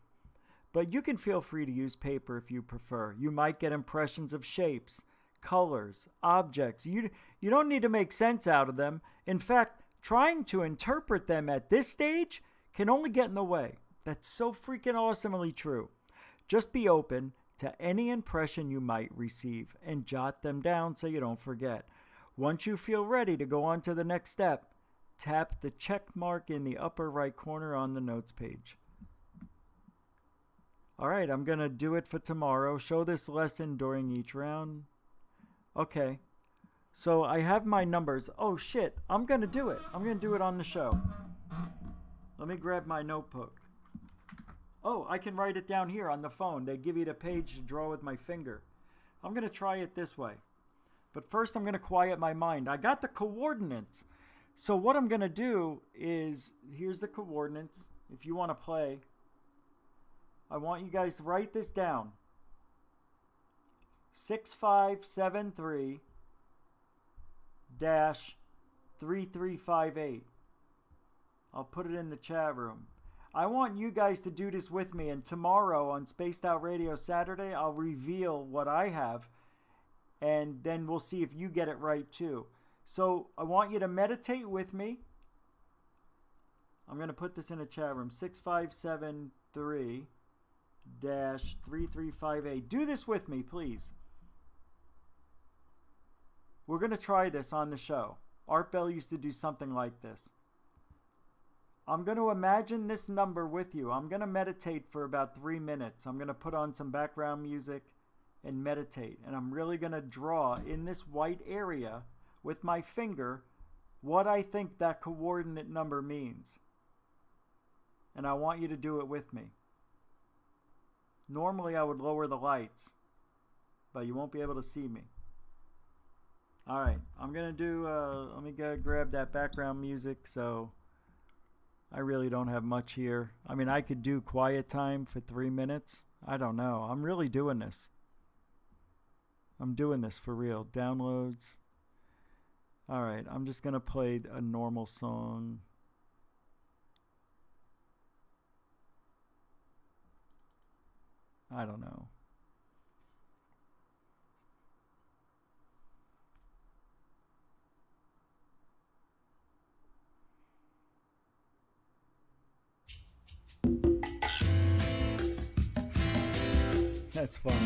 But you can feel free to use paper if you prefer. You might get impressions of shapes, colors, objects. You don't need to make sense out of them. In fact, trying to interpret them at this stage can only get in the way. That's so freaking awesomely true. Just be open to any impression you might receive and jot them down so you don't forget. Once you feel ready to go on to the next step, tap the check mark in the upper right corner on the notes page. All right, I'm going to do it for tomorrow. Show this lesson during each round. Okay, so I have my numbers. Oh, shit, I'm going to do it. I'm going to do it on the show. Let me grab my notebook. Oh, I can write it down here on the phone. They give you the page to draw with my finger. I'm going to try it this way. But first, I'm going to quiet my mind. I got the coordinates. So what I'm going to do is, here's the coordinates. If you want to play, I want you guys to write this down. 6573-3358. I'll put it in the chat room. I want you guys to do this with me, and tomorrow on Spaced Out Radio Saturday, I'll reveal what I have, and then we'll see if you get it right too. So I want you to meditate with me. I'm going to put this in a chat room. 6573-3358. Do this with me, please. We're going to try this on the show. Art Bell used to do something like this. I'm going to imagine this number with you. I'm going to meditate for about 3 minutes. I'm going to put on some background music and meditate. And I'm really going to draw in this white area with my finger what I think that coordinate number means. And I want you to do it with me. Normally I would lower the lights, but you won't be able to see me. All right, I'm going to do, let me go grab that background music. So I really don't have much here. I mean, I could do quiet time for 3 minutes. I don't know. I'm really doing this. I'm doing this for real. Downloads. All right, I'm just going to play a normal song. I don't know. That's funny.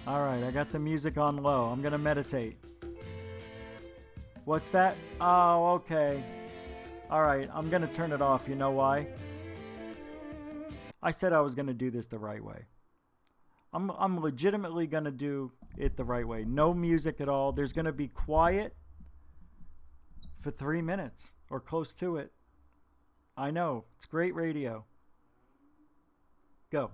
All right, I got the music on low. I'm going to meditate. What's that? Oh, okay. All right, I'm going to turn it off. You know why? I said I was going to do this the right way. I'm legitimately going to do it the right way. No music at all. There's going to be quiet for 3 minutes or close to it. I know. It's great radio. Go.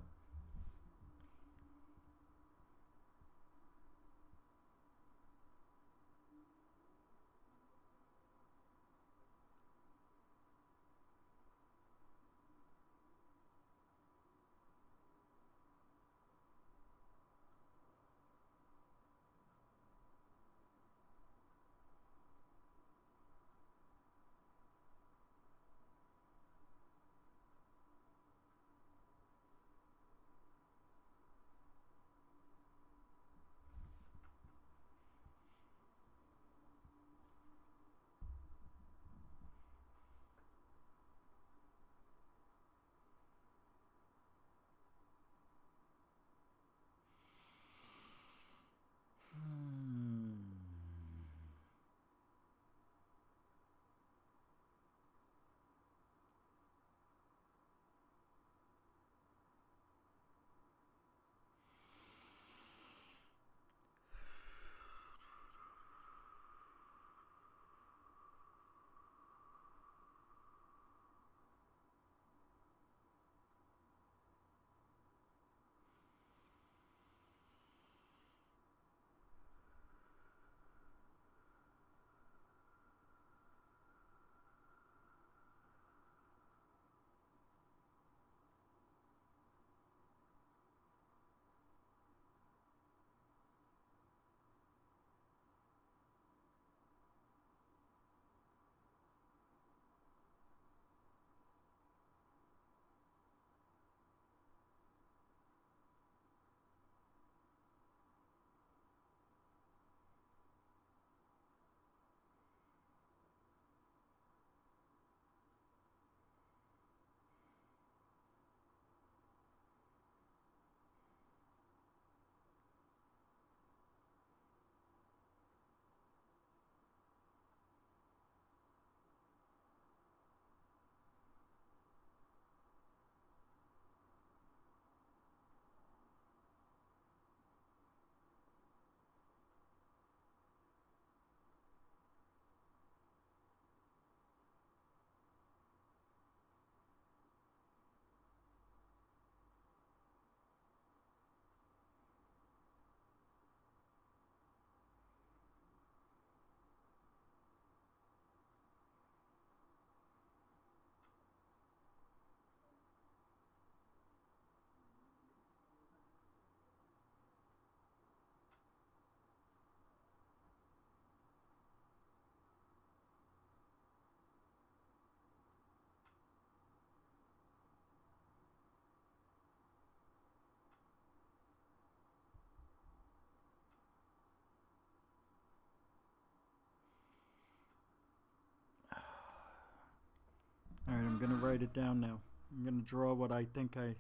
All right, I'm going to write it down now. I'm going to draw what I think I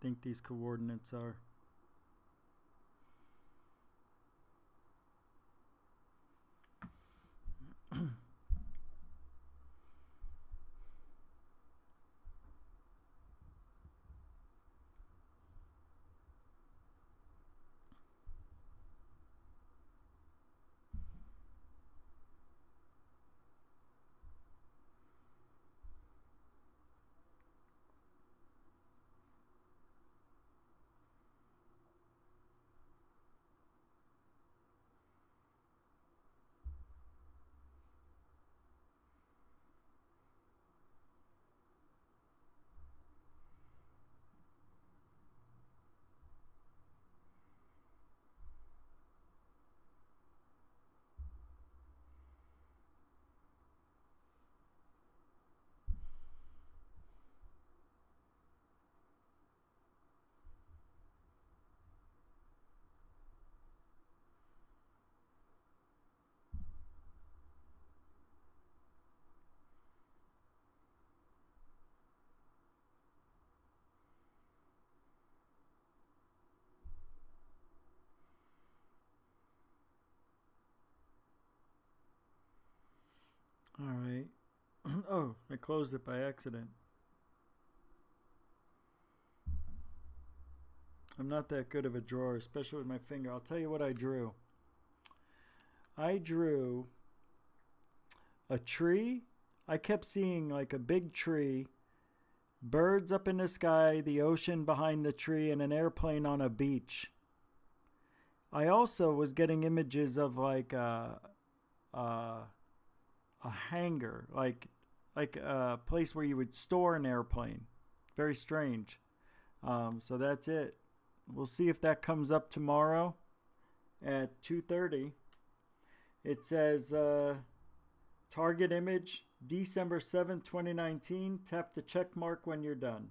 think these coordinates are. All right. Oh, I closed it by accident. I'm not that good of a drawer, especially with my finger. I'll tell you what I drew. I drew a tree. I kept seeing like a big tree, birds up in the sky, the ocean behind the tree, and an airplane on a beach. I also was getting images of like a hangar, like a place where you would store an airplane. Very strange. So that's it. We'll see if that comes up tomorrow at 2:30. It says target image December 7th, 2019. Tap the check mark when you're done.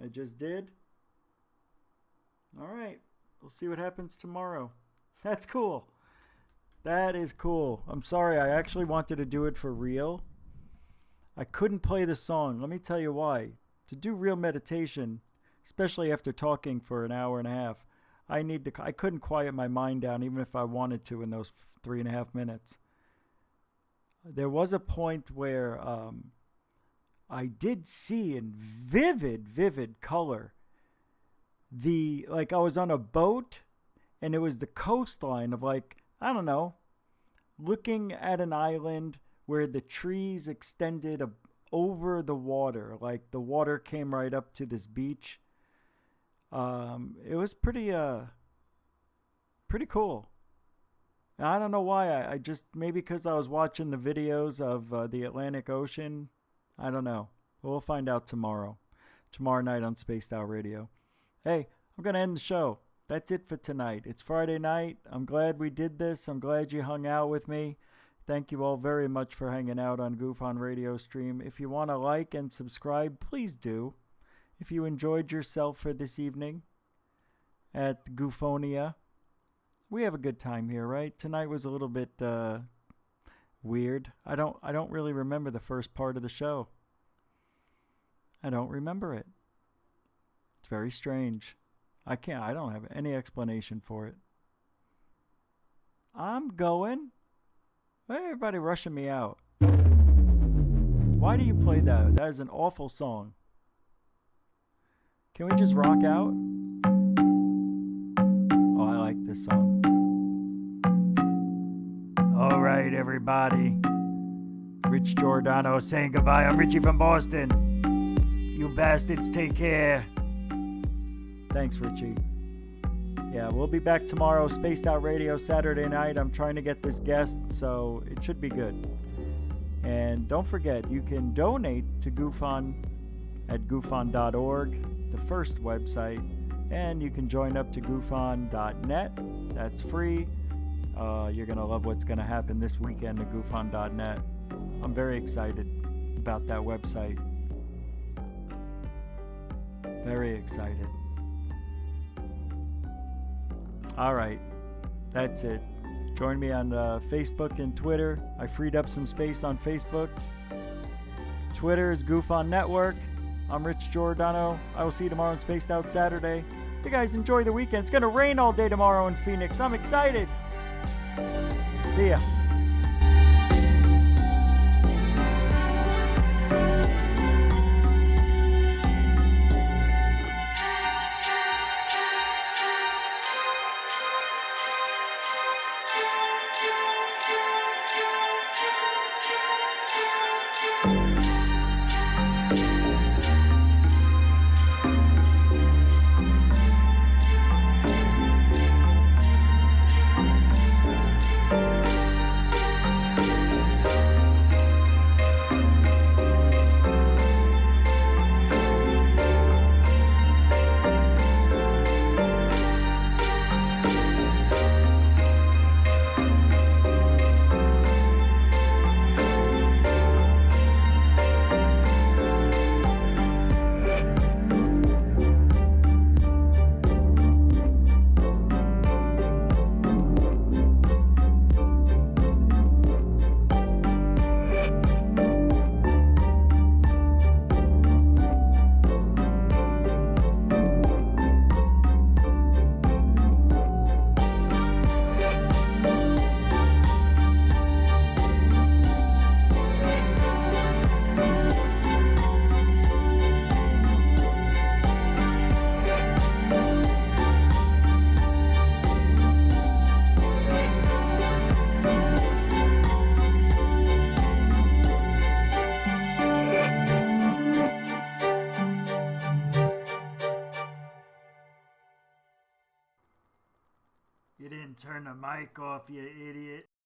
I just did. All right. We'll see what happens tomorrow. That's cool. That is cool. I'm sorry. I actually wanted to do it for real. I couldn't play the song. Let me tell you why. To do real meditation, especially after talking for an hour and a half, I couldn't quiet my mind down even if I wanted to in those 3.5 minutes. There was a point where I did see in vivid color I was on a boat and it was the coastline of I don't know, looking at an island where the trees extended over the water. Like the water came right up to this beach. It was pretty cool. And I don't know why. I just, maybe because I was watching the videos of the Atlantic Ocean. I don't know. We'll find out tomorrow night on Spaced Out Radio. Hey, I'm going to end the show. That's it for tonight. It's Friday night. I'm glad we did this. I'm glad you hung out with me. Thank you all very much for hanging out on Goof on Radio Stream. If you want to like and subscribe, please do. If you enjoyed yourself for this evening at Goofonia, we have a good time here, right? Tonight was a little bit weird. I don't really remember the first part of the show. I don't remember it. It's very strange. I don't have any explanation for it. I'm going. Why is everybody rushing me out? Why do you play that? That is an awful song. Can we just rock out? Oh, I like this song. All right, everybody. Rich Giordano saying goodbye. I'm Richie from Boston. You bastards, take care. Thanks, Richie. Yeah, we'll be back tomorrow. Spaced Out Radio Saturday night. I'm trying to get this guest, so it should be good. And don't forget, you can donate to GoofOn at goofon.org, the first website. And you can join up to goofon.net. That's free. You're going to love what's going to happen this weekend at goofon.net. I'm very excited about that website. Very excited. All right, that's it. Join me on Facebook and Twitter. I freed up some space on Facebook. Twitter is Goof On Network. I'm Rich Giordano. I will see you tomorrow on Spaced Out Saturday. You guys enjoy the weekend. It's going to rain all day tomorrow in Phoenix. I'm excited. See ya. You didn't turn the mic off, you idiot.